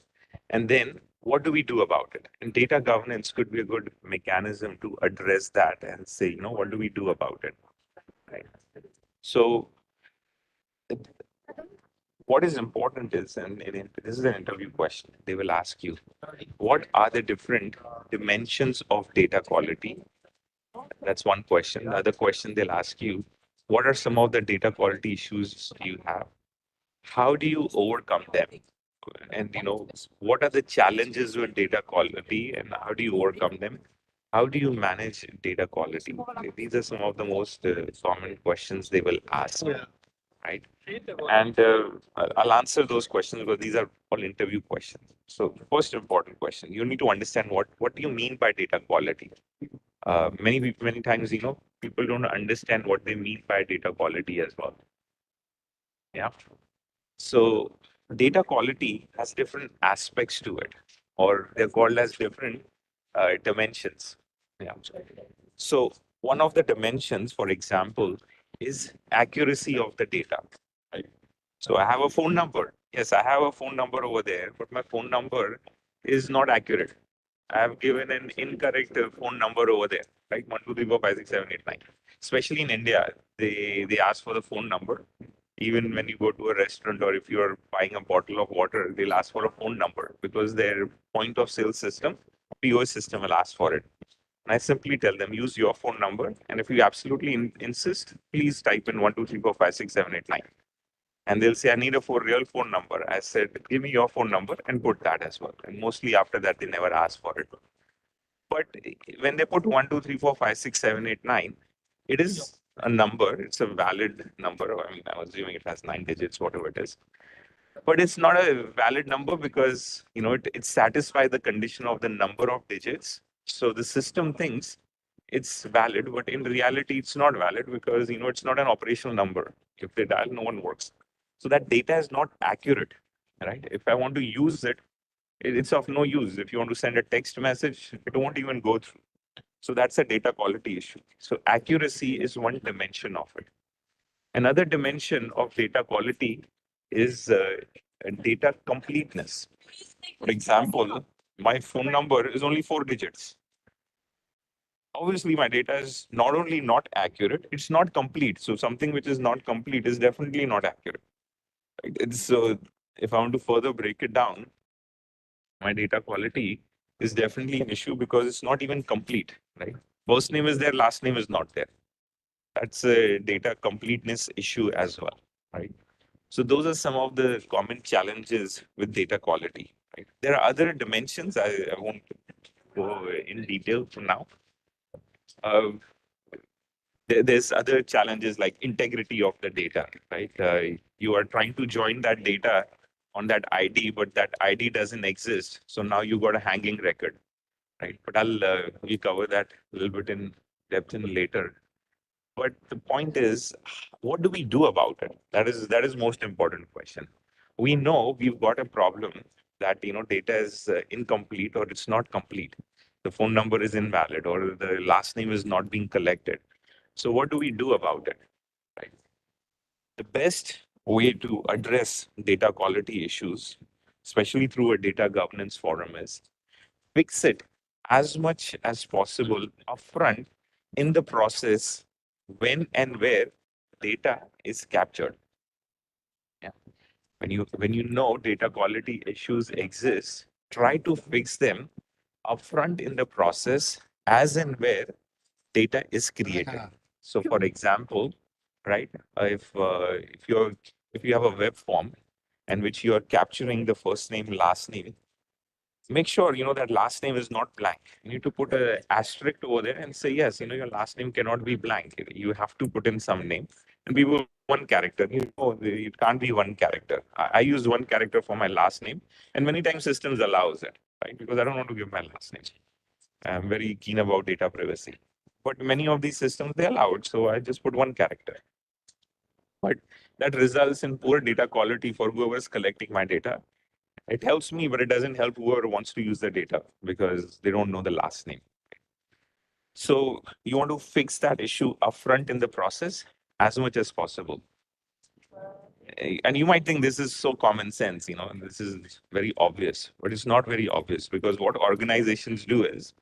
and then what do we do about it? And data governance could be a good mechanism to address that and say, what do we do about it? Right. So what is important is, and this is an interview question, they will ask you, what are the different dimensions of data quality? That's one question. The other question they'll ask you, what are some of the data quality issues you have? How do you overcome them? And what are the challenges with data quality and how do you overcome them? How do you manage data quality? These are some of the most common questions they will ask, right? And I'll answer those questions because these are all interview questions. So first important question, you need to understand what do you mean by data quality? Many times, people don't understand what they mean by data quality as well. Yeah. So data quality has different aspects to it, or they're called as different dimensions. Yeah. So one of the dimensions, for example, is accuracy of the data. Right? So I have a phone number. Yes, I have a phone number over there, but my phone number is not accurate. I have given an incorrect phone number over there, right? 123456789. Especially in India, they ask for the phone number. Even when you go to a restaurant or if you're buying a bottle of water, they'll ask for a phone number because their point of sale system, POS system, will ask for it. And I simply tell them, use your phone number. And if you absolutely insist, please type in 123456789. And they'll say, I need a real phone number. I said, give me your phone number and put that as well. And mostly after that, they never ask for it. But when they put 123456789, it is a number. It's a valid number. I mean, I'm assuming it has 9 digits, whatever it is. But it's not a valid number because, it satisfies the condition of the number of digits. So the system thinks it's valid, but in reality, it's not valid because, it's not an operational number. If they dial, no one works. So that data is not accurate, right? If I want to use it, it's of no use. If you want to send a text message, it won't even go through. So that's a data quality issue. So accuracy is one dimension of it. Another dimension of data quality is data completeness. For example, my phone number is only 4 digits. Obviously, my data is not only not accurate, it's not complete. So something which is not complete is definitely not accurate. Right? It's if I want to further break it down, my data quality is definitely an issue because it's not even complete, right? First name is there, last name is not there. That's a data completeness issue as well, right? So those are some of the common challenges with data quality, right? There are other dimensions. I won't go in detail for now. There's other challenges like integrity of the data, right? You are trying to join that data on that ID, but that ID doesn't exist. So now you got a hanging record, right? But we'll cover that a little bit in depth in later. But the point is, what do we do about it? That is most important question. We know we've got a problem that data is incomplete or it's not complete. The phone number is invalid or the last name is not being collected. So what do we do about it? Right? The best way to address data quality issues, especially through a data governance forum, is fix it as much as possible upfront in the process when and where data is captured. Yeah. When you know data quality issues exist, try to fix them upfront in the process as and where data is created. So, for example, right, if you have a web form and which you are capturing the first name, last name, make sure that last name is not blank. You need to put a asterisk over there and say yes. Your last name cannot be blank. You have to put in some name and be one character. It can't be one character. I use one character for my last name, and many times systems allows it, right? Because I don't want to give my last name. I'm very keen about data privacy. But many of these systems, they allow it. So I just put one character. But that results in poor data quality for whoever's collecting my data. It helps me, but it doesn't help whoever wants to use the data because they don't know the last name. So you want to fix that issue upfront in the process as much as possible. And you might think this is so common sense, and this is very obvious, but it's not very obvious, because what organizations do is,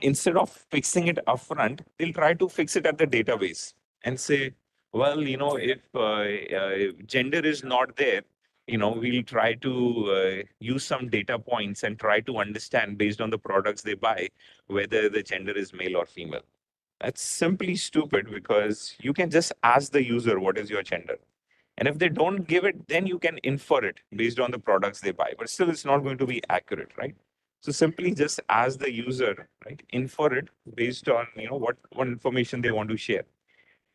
instead of fixing it upfront, they'll try to fix it at the database and say, well, if gender is not there, we'll try to use some data points and try to understand based on the products they buy whether the gender is male or female. That's simply stupid, because you can just ask the user what is your gender. And if they don't give it, then you can infer it based on the products they buy. But still, it's not going to be accurate, right? So simply just ask the user, right? Infer it based on what information they want to share.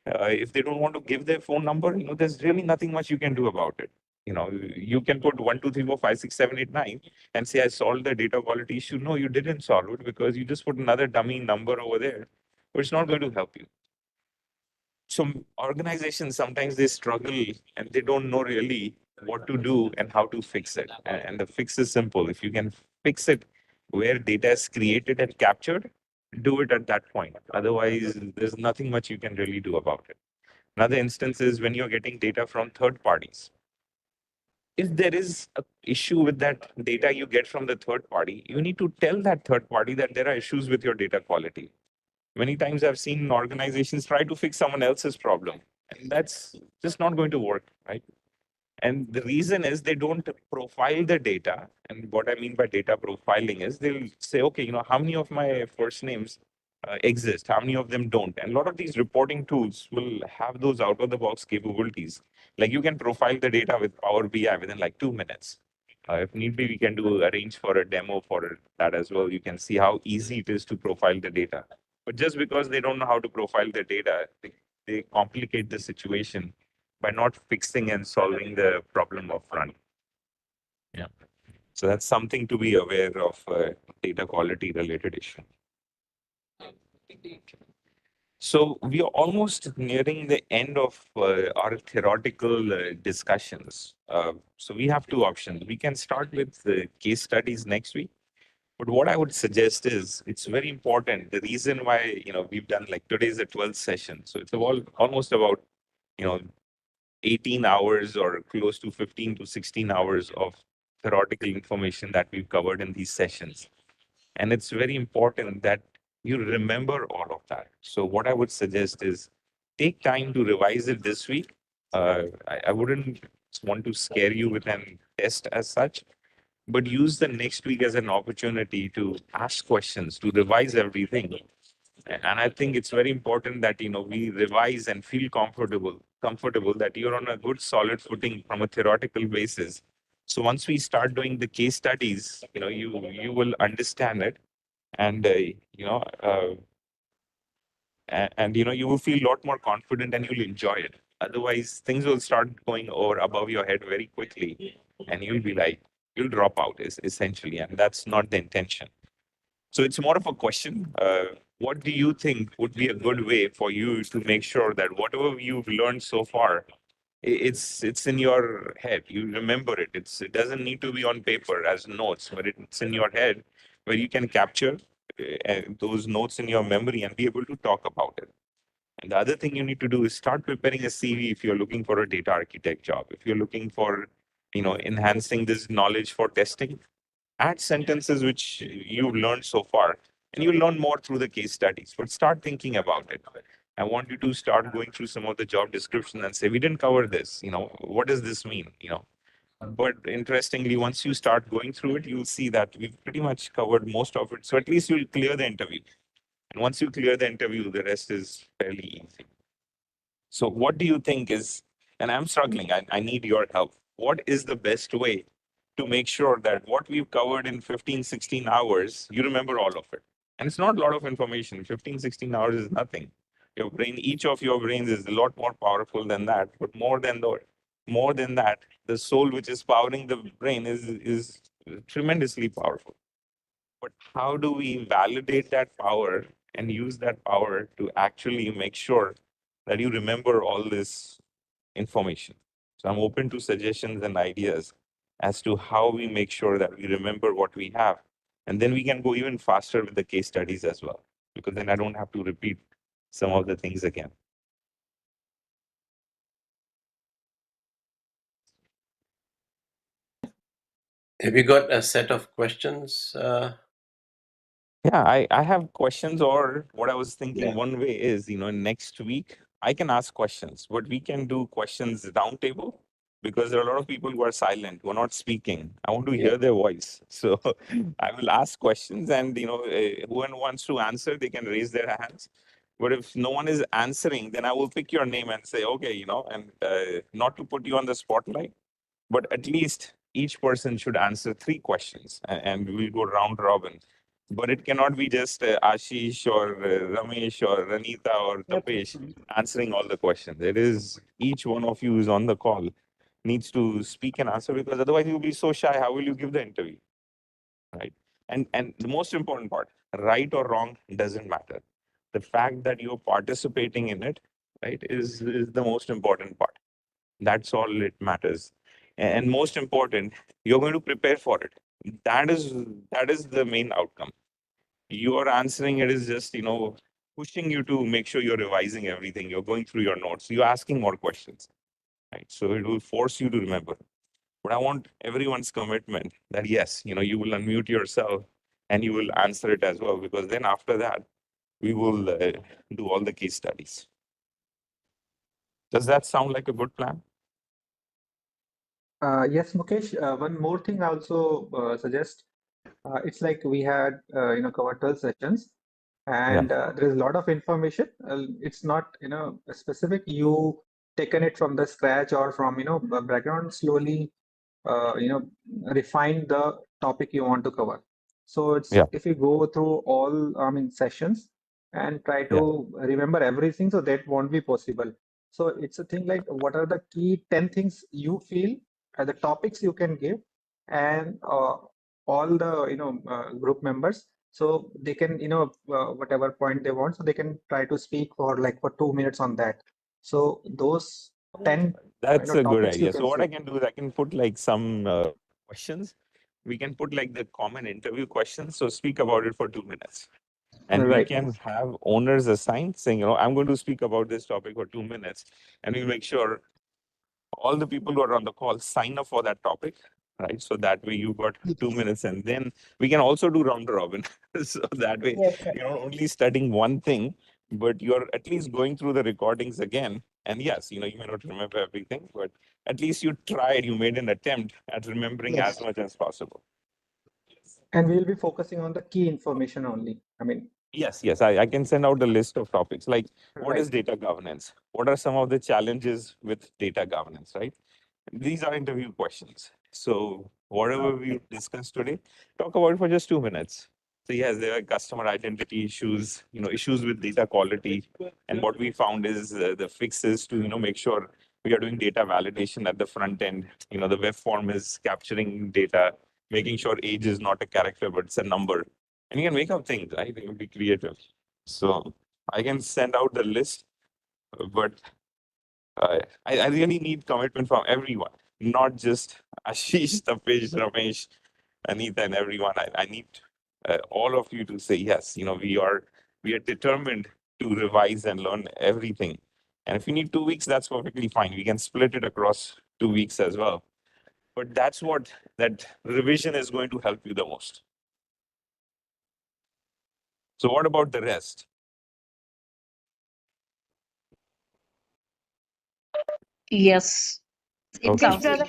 If they don't want to give their phone number, there's really nothing much you can do about it. You can put 1, 2, 3, 4, 5, 6, 7, 8, 9 and say I solved the data quality issue. No, you didn't solve it, because you just put another dummy number over there, but it's not going to help you. So organizations, sometimes they struggle and they don't know really what to do and how to fix it. And the fix is simple. If you can fix it where data is created and captured, do it at that point. Otherwise, there's nothing much you can really do about it. Another instance is when you're getting data from third parties. If there is an issue with that data you get from the third party, you need to tell that third party that there are issues with your data quality. Many times I've seen organizations try to fix someone else's problem, and that's just not going to work, right? And the reason is they don't profile the data. And what I mean by data profiling is they'll say, okay, how many of my first names exist? How many of them don't? And a lot of these reporting tools will have those out of the box capabilities. Like you can profile the data with Power BI within like 2 minutes. If need be, we can arrange for a demo for that as well. You can see how easy it is to profile the data. But just because they don't know how to profile the data, they complicate the situation by not fixing and solving the problem upfront. Yeah. So that's something to be aware of, data quality related issue. So we are almost nearing the end of our theoretical discussions. So we have two options. We can start with the case studies next week. But what I would suggest is it's very important. The reason why we've done, like, today is the 12th session, so it's almost about 18 hours or close to 15 to 16 hours of theoretical information that we've covered in these sessions. And it's very important that you remember all of that. So what I would suggest is take time to revise it this week. I wouldn't want to scare you with an test as such, but use the next week as an opportunity to ask questions, to revise everything. And I think it's very important that we revise and feel comfortable that you're on a good solid footing from a theoretical basis. So once we start doing the case studies, you will understand it, and you will feel a lot more confident and you'll enjoy it. Otherwise, things will start going over above your head very quickly, and you'll drop out, is essentially, and that's not the intention. So it's more of a question. What do you think would be a good way for you to make sure that whatever you've learned so far, it's in your head. You remember it. It doesn't need to be on paper as notes, but it's in your head, where you can capture those notes in your memory and be able to talk about it. And the other thing you need to do is start preparing a CV if you're looking for a data architect job. If you're looking for, enhancing this knowledge for testing, add sentences which you've learned so far, and you'll learn more through the case studies. But start thinking about it. I want you to start going through some of the job description and say, we didn't cover this. What does this mean? But interestingly, once you start going through it, you'll see that we've pretty much covered most of it. So at least you'll clear the interview. And once you clear the interview, the rest is fairly easy. So what do you think is, and I'm struggling, I need your help. What is the best way to make sure that what we've covered in 15, 16 hours, you remember all of it? And it's not a lot of information. 15, 16 hours is nothing. Your brain, each of your brains is a lot more powerful than that. But more than that, the soul which is powering the brain is tremendously powerful. But how do we validate that power and use that power to actually make sure that you remember all this information. So I'm open to suggestions and ideas as to how we make sure that we remember what we have. And then we can go even faster with the case studies as well, because then I don't have to repeat some of the things again. Have you got a set of questions? Yeah, I have questions, or what I was thinking Yeah. one way is, next week I can ask questions, but we can do questions roundtable because there are a lot of people who are silent, who are not speaking. I want to Yeah. hear their voice. So I will ask questions, and whoever wants to answer, they can raise their hands. But if no one is answering, then I will pick your name and say, okay, and not to put you on the spotlight, but at least each person should answer 3 questions, and we'll go round robin. But it cannot be just Ashish or Ramesh or Ranita or Tapesh answering all the questions. It is each one of you who's on the call needs to speak and answer, because otherwise you'll be so shy. How will you give the interview? Right. And the most important part, right or wrong, doesn't matter. The fact that you're participating in it, right, is the most important part. That's all it matters. And most important, you're going to prepare for it. That is the main outcome. Your answering it is just, pushing you to make sure you're revising everything. You're going through your notes. You're asking more questions, right? So it will force you to remember. But I want everyone's commitment that yes, you will unmute yourself and you will answer it as well, because then after that, we will do all the case studies. Does that sound like a good plan? Yes, Mukesh, one more thing I also suggest. It's like we had, covered 12 sessions, and there is a lot of information. It's not, specific. You taken it from the scratch or from, background, slowly, refine the topic you want to cover. So it's, if you go through all, sessions and try to remember everything, so that won't be possible. So it's a thing like, what are the key 10 things you feel are the topics you can give, and all the, group members, so they can, whatever point they want, so they can try to speak for 2 minutes on that. So those 10 That's a good topics you idea. can So what say. I can do is I can put like some questions. We can put like the common interview questions. So speak about it for 2 minutes. And we Right. can have owners assigned saying, I'm going to speak about this topic for 2 minutes. And we make sure all the people who are on the call sign up for that topic, right? So that way you got 2 minutes, and then we can also do round robin. So that way you're not only studying one thing, but you're at least going through the recordings again. And yes, you may not remember everything, but at least you tried, you made an attempt at remembering as much as possible. And we'll be focusing on the key information only. Yes, I can send out the list of topics like what is Right. data governance? What are some of the challenges with data governance, right? These are interview questions. So whatever we discussed today, talk about it for just 2 minutes. So yes, there are customer identity issues, issues with data quality. And what we found is the fixes to, make sure we are doing data validation at the front end. The web form is capturing data, making sure age is not a character, but it's a number. And you can make up things, right? You can be creative. So I can send out the list, but I really need commitment from everyone, not just Ashish, Tapesh, Ramesh, Anita, and everyone. I need all of you to say yes. We are determined to revise and learn everything. And if you need 2 weeks, that's perfectly fine. We can split it across 2 weeks as well. But that's what that revision is going to help you the most. So what about the rest? Yes. It Okay. sounds good.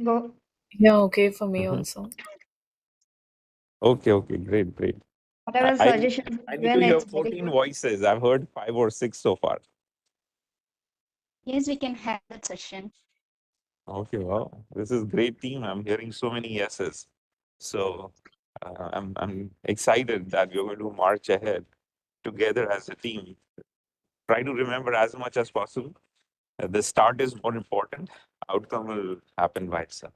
Go. Yeah, okay for me Mhm. also. Okay, great. Whatever I suggestions I need to given, hear it's very 14 good. voices. I've heard 5 or 6 so far. Yes, we can have that session. Okay, well, this is great team. I'm hearing so many yeses. So I'm excited that we're going to march ahead together as a team. Try to remember as much as possible. The start is more important. Outcome will happen by itself.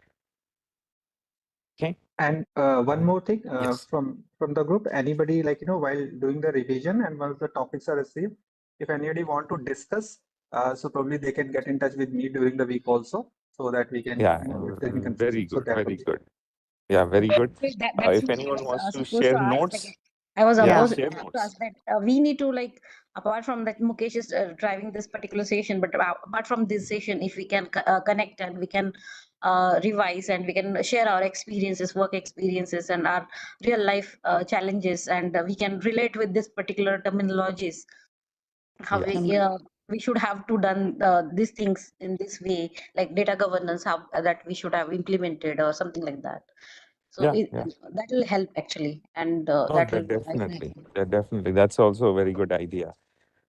Okay. And one more thing Yes. from the group, anybody while doing the revision and once the topics are received, if anybody want to discuss So probably they can get in touch with me during the week also, so that we can, Yeah, if there's any very confusion. So good, that very would be. good. Yeah, very good. Wait, that's If what I anyone was wants to supposed to share ask. notes, I was yeah, about share to notes. ask that we need to, like, apart from that, Mukesh is driving this particular session, but apart from this session, if we can connect and we can revise and we can share our experiences, work experiences, and our real life challenges, and we can relate with this particular terminologies, how Yes. we should have to done these things in this way, like data governance, how that we should have implemented or something like that. So Yeah, yeah. that will help actually, and No, that will that be nice. definitely, that definitely. That's also a very good idea.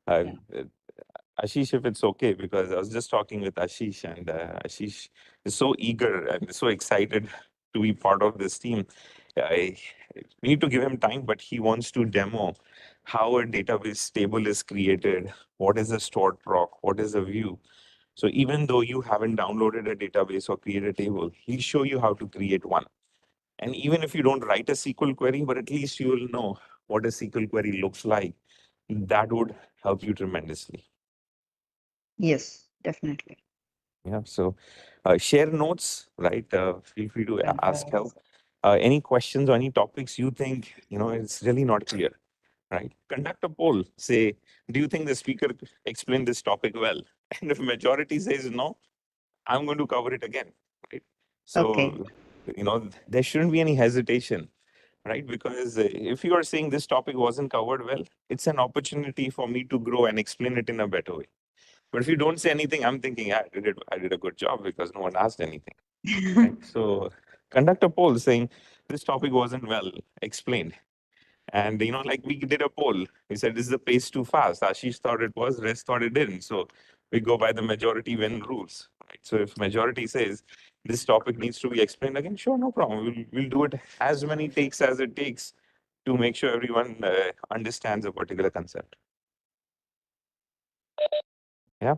Uh, Yeah. uh, Ashish, if it's okay, because I was just talking with Ashish, and Ashish is so eager and so excited to be part of this team. I we need to give him time, but he wants to demo how a database table is created, what is a stored proc, what is a view. So even though you haven't downloaded a database or created a table, he'll show you how to create one. And even if you don't write a SQL query, but at least you will know what a SQL query looks like. That would help you tremendously. Yes, definitely. Yeah. So share notes, right? Feel free to ask help. Any questions or any topics you think, it's really not clear, right? Conduct a poll. Say, do you think the speaker explained this topic well? And if majority says no, I'm going to cover it again, right? Okay. So, there shouldn't be any hesitation, right? Because if you are saying this topic wasn't covered well, it's an opportunity for me to grow and explain it in a better way. But if you don't say anything, I'm thinking, "Yeah, I did a good job because no one asked anything." Right? So conduct a poll saying this topic wasn't well explained. And like we did a poll. We said, is the pace too fast? Ashish thought it was, rest thought it didn't. So we go by the majority win rules. Right? So if majority says this topic needs to be explained again, sure, no problem. We'll do it as many takes as it takes to make sure everyone understands a particular concept. Yeah.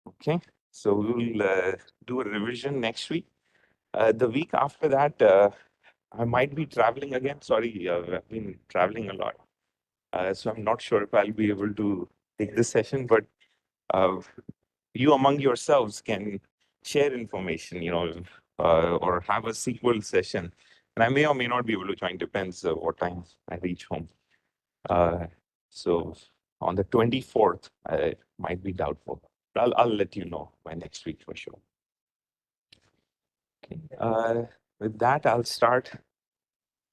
Okay. So we'll do a revision next week. The week after that, I might be traveling again. Sorry, I've been traveling a lot. So I'm not sure if I'll be able to take this session, but uh, you among yourselves can share information, or have a SQL session. And I may or may not be able to join, depends what time I reach home. Uh, so on the 24th, I might be doubtful. But I'll let you know by next week for sure. Okay. With that, I'll start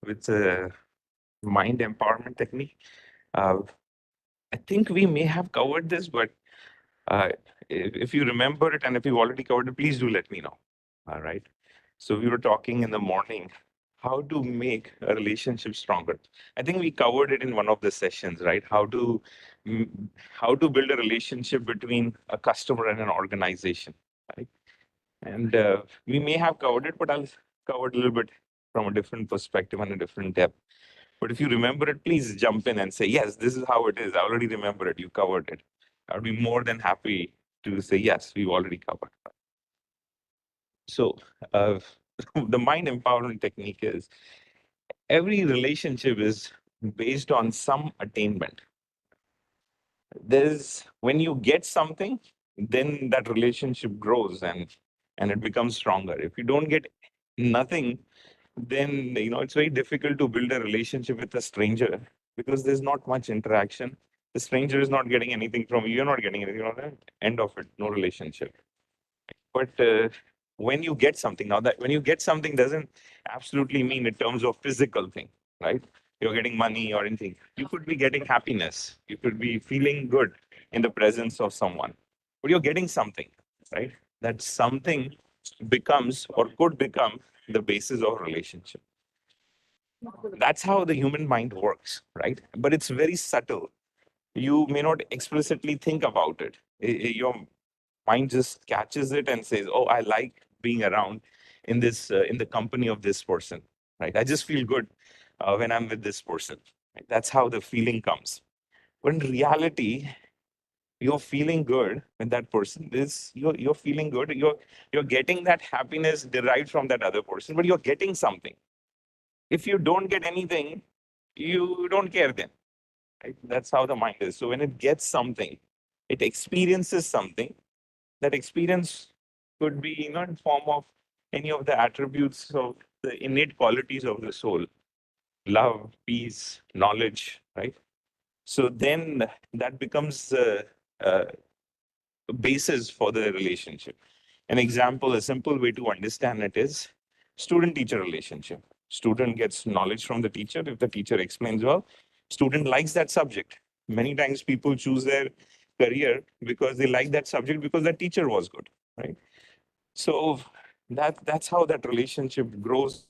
with the mind empowerment technique. Uh, I think we may have covered this, but if you remember it and if you've already covered it, please do let me know. All right. So we were talking in the morning how to make a relationship stronger. I think we covered it in one of the sessions, right? Mm, how to build a relationship between a customer and an organization, right? And we may have covered it, but I'll cover it a little bit from a different perspective and a different depth. But if you remember it, please jump in and say, yes, this is how it is. I already remember it. You covered it. I would be more than happy to say, yes, we've already covered. So uh, the mind empowerment technique is every relationship is based on some attainment. There's when you get something, then that relationship grows and it becomes stronger. If you don't get nothing, then it's very difficult to build a relationship with a stranger because there's not much interaction. The stranger is not getting anything from you, you're not getting anything on the end of it, no relationship. But when you get something, now that when you get something doesn't absolutely mean in terms of physical thing, right? You're getting money or anything. You could be getting happiness. You could be feeling good in the presence of someone, but you're getting something, right? That something becomes or could become the basis of a relationship. That's how the human mind works, right? But it's very subtle. You may not explicitly think about it. Your mind just catches it and says, "Oh, I like being around in the company of this person." Right? I just feel good when I'm with this person. Right? That's how the feeling comes. But in reality, you're feeling good with that person. You're feeling good. You're getting that happiness derived from that other person, but you're getting something. If you don't get anything, you don't care then. Right? That's how the mind is. So when it gets something, it experiences something. That experience could be in form of any of the attributes of the innate qualities of the soul, love, peace, knowledge, right? So then that becomes the basis for the relationship. An example, a simple way to understand it is student-teacher relationship. Student gets knowledge from the teacher. If the teacher explains well, student likes that subject. Many times people choose their career because they like that subject because the teacher was good, right? So that's how that relationship grows.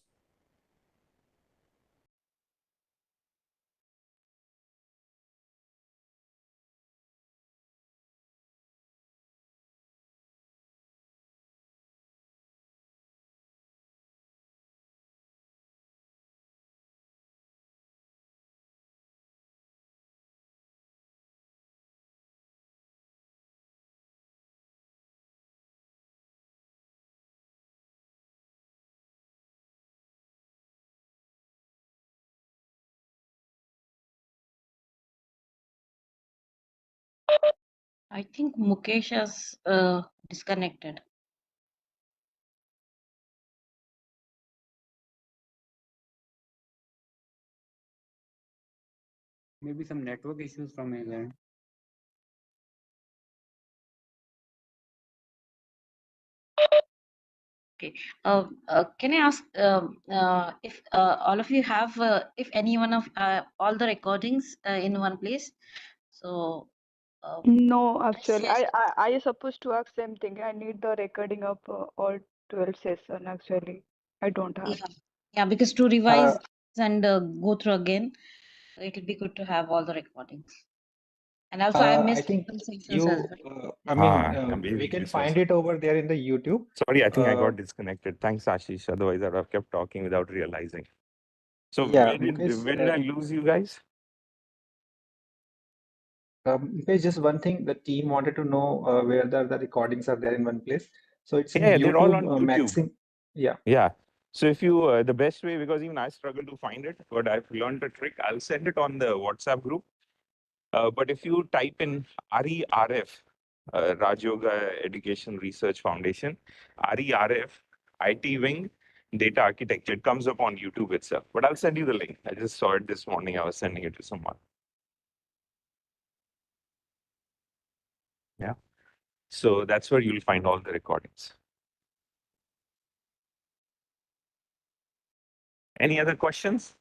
I think Mukesh has disconnected. Maybe some network issues from his end. Okay. Can I ask if all of you have, if any one of all the recordings in one place? So No, let's actually, share. I supposed to ask same thing. I need the recording of all 12 session. Actually, I don't have. Yeah, because to revise and go through again, it will be good to have all the recordings. And also, I I missed think some sessions as you, well. I mean, Amazing. we can This was find it over there in the YouTube. sorry, I think I Uh, got disconnected. Thanks, Ashish. Otherwise, I'd have kept talking without realizing. So yeah, Mukesh, where did I lose you guys? Mukesh, just one thing, the team wanted to know where the recordings are there in one place. So it's in Yeah, they're all YouTube, on YouTube. Yeah. Yeah. So if you, the best way, because even I struggle to find it, but I've learned a trick. I'll send it on the WhatsApp group. But if you type in RERF, Raj Yoga Education Research Foundation, RERF, IT Wing, Data Architecture, it comes up on YouTube itself. But I'll send you the link. I just saw it this morning. I was sending it to someone. Yeah. So that's where you'll find all the recordings. Any other questions?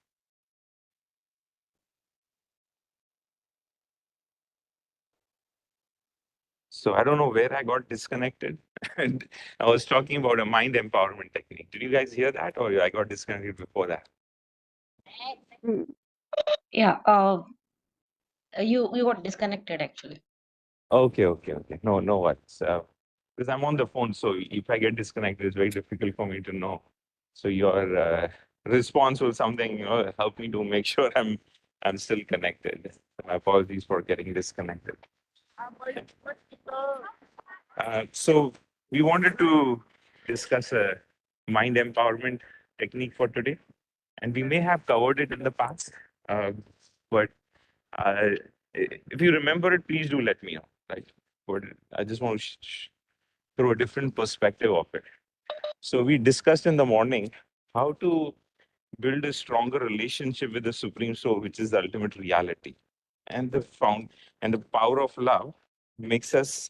So I don't know where I got disconnected. And I was talking about a mind empowerment technique. Did you guys hear that, or I got disconnected before that? Yeah, you got disconnected actually. Okay. No worries. Because I'm on the phone, so if I get disconnected, it's very difficult for me to know. So your response was something, help me to make sure I'm still connected. My apologies for getting disconnected. So we wanted to discuss a mind empowerment technique for today, and we may have covered it in the past, but if you remember it, please do let me know. Right? But I just want to throw a different perspective of it. So we discussed in the morning how to build a stronger relationship with the Supreme Soul, which is the ultimate reality, and the power of love makes us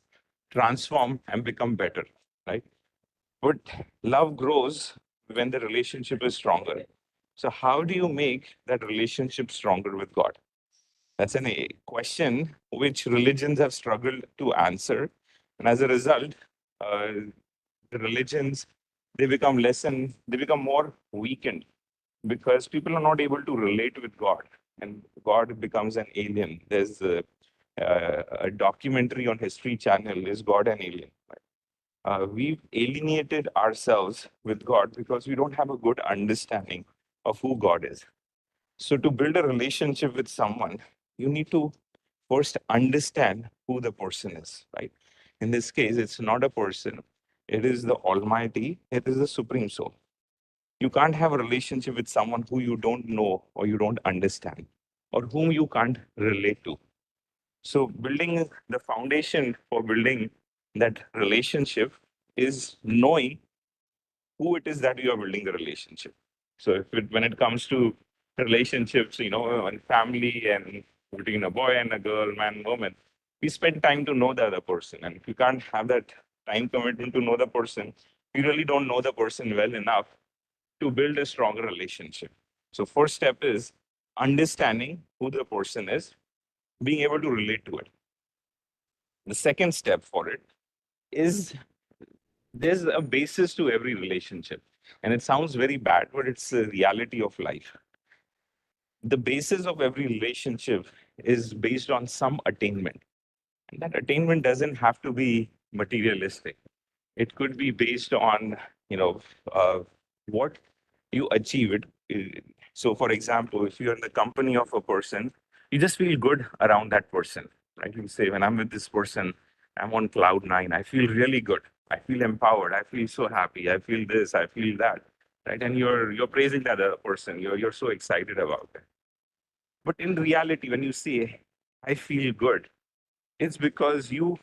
transform and become better, right? But love grows when the relationship is stronger. So how do you make that relationship stronger with God? That's a question which religions have struggled to answer, and as a result, uh, the religions they become more weakened because people are not able to relate with God, and God becomes an alien. There's a documentary on History Channel, Is God an Alien? We've alienated ourselves with God because we don't have a good understanding of who God is. So, to build a relationship with someone, you need to first understand who the person is, right? In this case, it's not a person, it is the Almighty, it is the Supreme Soul. You can't have a relationship with someone who you don't know or you don't understand or whom you can't relate to. So building the foundation for building that relationship is knowing who it is that you are building the relationship. So when it comes to relationships, and family and between a boy and a girl, man, woman, we spend time to know the other person. And if you can't have that time commitment to know the person, you really don't know the person well enough to build a stronger relationship. So first step is understanding who the person is, being able to relate to it. The second step for it is there's a basis to every relationship. And it sounds very bad, but it's the reality of life. The basis of every relationship is based on some attainment. And that attainment doesn't have to be materialistic. It could be based on, what you achieved. So, for example, if you're in the company of a person, you just feel good around that person, right? You say, when I'm with this person, I'm on cloud nine. I feel really good. I feel empowered. I feel so happy. I feel this. I feel that, right? And you're praising that other person. You're so excited about it. But in reality, when you say, I feel good, it's because you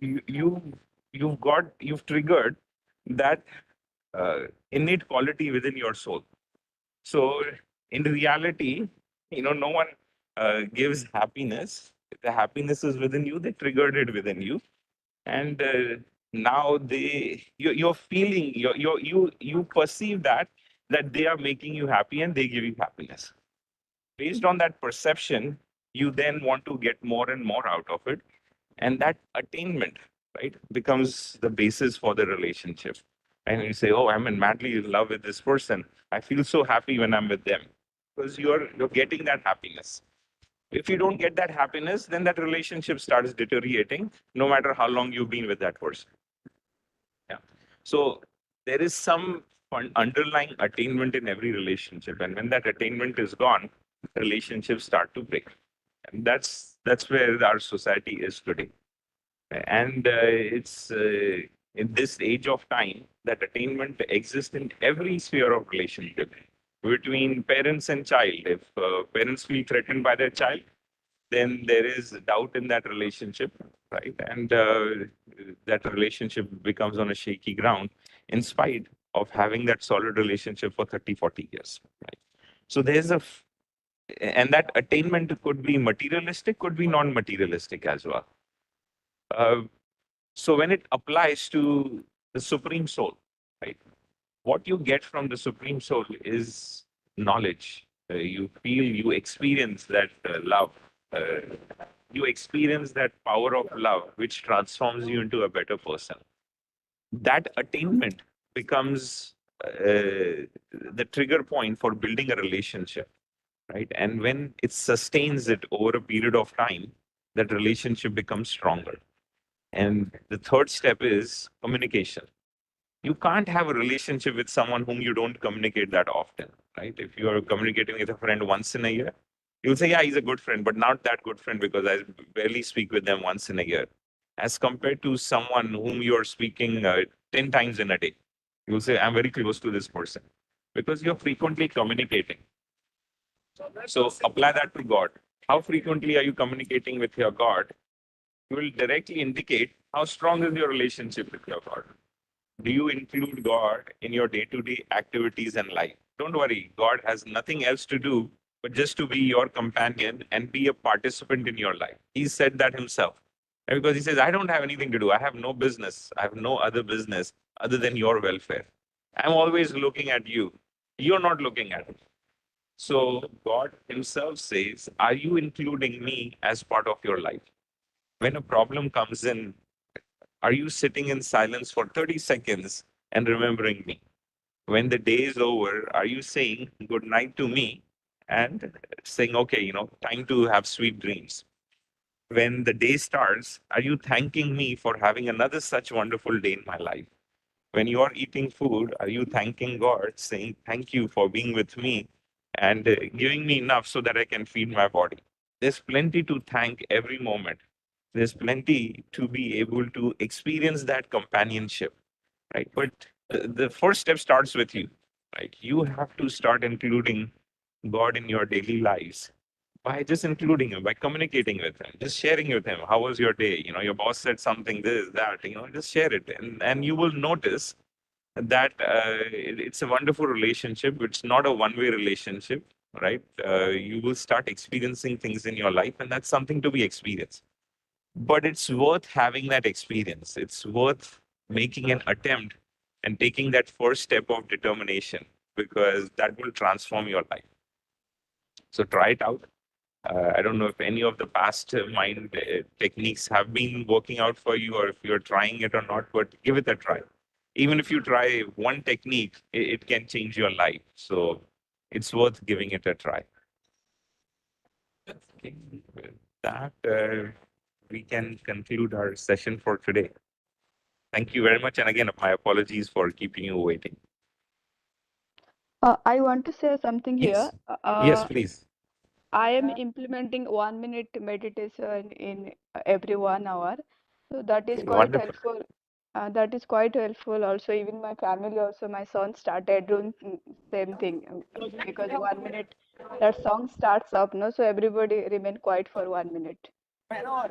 you you've triggered that innate quality within your soul. So in reality, no one gives happiness. The happiness is within you. They triggered it within you, and now you're feeling you perceive that they are making you happy and they give you happiness. Based on that perception, you then want to get more and more out of it, and that attainment, right, becomes the basis for the relationship. And you say, oh, I'm in madly in love with this person. I feel so happy when I'm with them, because you're getting that happiness. If you don't get that happiness, then that relationship starts deteriorating, no matter how long you've been with that person. Yeah. So there is some underlying attainment in every relationship, and when that attainment is gone, relationships start to break. And that's where our society is today. And it's in this age of time that attainment exists in every sphere of relationship between parents and child. If parents feel threatened by their child, then there is doubt in that relationship, right? And that relationship becomes on a shaky ground in spite of having that solid relationship for 30, 40 years, right? So and that attainment could be materialistic, could be non-materialistic as well. So when it applies to the Supreme Soul, right, what you get from the Supreme Soul is knowledge. You feel, you experience that love. You experience that power of love, which transforms you into a better person. That attainment becomes the trigger point for building a relationship, right? And when it sustains it over a period of time, that relationship becomes stronger. And the third step is communication. You can't have a relationship with someone whom you don't communicate that often, right? If you are communicating with a friend once in a year, you'll say, yeah, he's a good friend, but not that good friend because I barely speak with them once in a year. As compared to someone whom you're speaking 10 times in a day, you'll say, I'm very close to this person because you're frequently communicating. So apply that to God. How frequently are you communicating with your God? You will directly indicate how strong is your relationship with your God. Do you include God in your day-to-day activities and life? Don't worry, God has nothing else to do but just to be your companion and be a participant in your life. He said that himself. And because he says, I don't have anything to do. I have no business. I have no other business other than your welfare. I'm always looking at you. You're not looking at me. So God himself says, are you including me as part of your life? When a problem comes in, are you sitting in silence for 30 seconds and remembering me? When the day is over, are you saying good night to me and saying, okay, time to have sweet dreams? When the day starts, are you thanking me for having another such wonderful day in my life? When you are eating food, are you thanking God, saying, thank you for being with me and giving me enough so that I can feed my body? There's plenty to thank every moment. There's plenty to be able to experience that companionship, right? But the first step starts with you, right? You have to start including God in your daily lives. by just including him, by communicating with him, just sharing with him. How was your day? Your boss said something, this, that, just share it. And you will notice that it's a wonderful relationship. It's not a one-way relationship, right? You will start experiencing things in your life, and that's something to be experienced. But it's worth having that experience. It's worth making an attempt and taking that first step of determination, because that will transform your life. So try it out. I don't know if any of the past mind techniques have been working out for you, or if you're trying it or not, but give it a try. Even if you try one technique, it can change your life. So it's worth giving it a try. Okay. With that, we can conclude our session for today. Thank you very much. And again, my apologies for keeping you waiting. I want to say something here. Yes, please. I am implementing 1 minute meditation in every 1 hour. So that is quite Wonderful. helpful. That is quite helpful. Also, even my family, also my son started doing same thing because 1 minute that song starts up, no? So everybody remain quiet for 1 minute.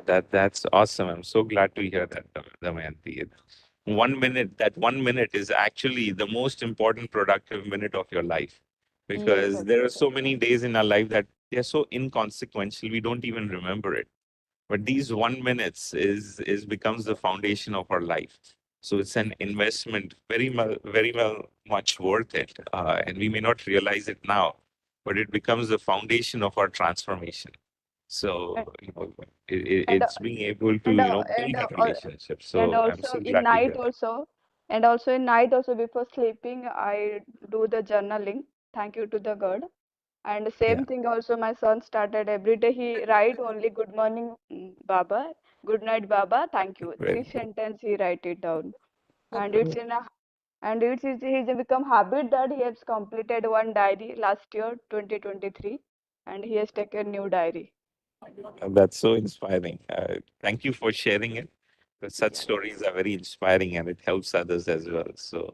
That's awesome. I'm so glad to hear that, Damayanti. 1 minute, that 1 minute is actually the most important productive minute of your life, because Yes, there are so many days in our life that they're so inconsequential, we don't even remember it. But these 1 minutes is becomes the foundation of our life. So it's an investment, very well much worth it. And we may not realize it now, but it becomes the foundation of our transformation. So and it's being able to and build that relationship. and So I'm also so in glad to hear night that. also, and also in night also before sleeping, I do the journaling. Thank you to the God. And Yeah. same thing also my son started every day. He write only good morning, Baba, good night, Baba, thank you. Very 3 sentence he write it down. And he's become habit that he has completed one diary last year, 2023, and he has taken new diary. That's so inspiring. Thank you for sharing it. Because such stories are very inspiring, and it helps others as well. So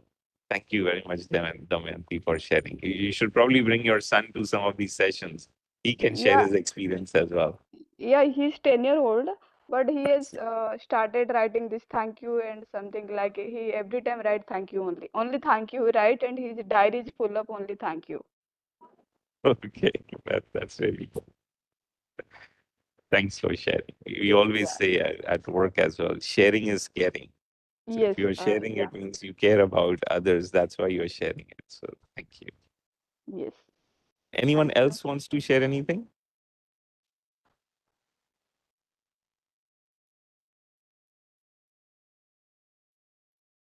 thank you very much, Damayanti, for sharing. You should probably bring your son to some of these sessions. He can share Yeah, his experience as well. yeah, he's 10-year-old, but he has started writing this thank you and something like he every time write thank you only thank you, right? And his diary is full of only thank you. Okay, that's really cool. Thanks for sharing. We always say at work as well, sharing is caring. So if Yes, you're sharing, yeah, it means you care about others. That's why you're sharing it. So thank you. yes. Anyone else wants to share anything?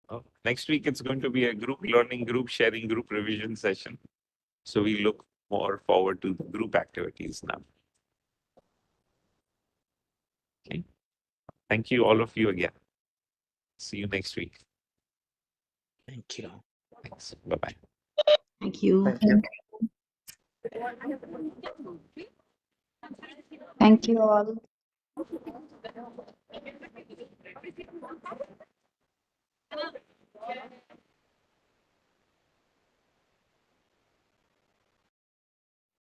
Oh, next week, it's going to be a group learning, group sharing, group revision session. So we look more forward to the group activities now. Okay. Thank you, all of you again. See you next week. Thank you. Thanks. Bye-bye. Thank you. Thank you. Thank you all.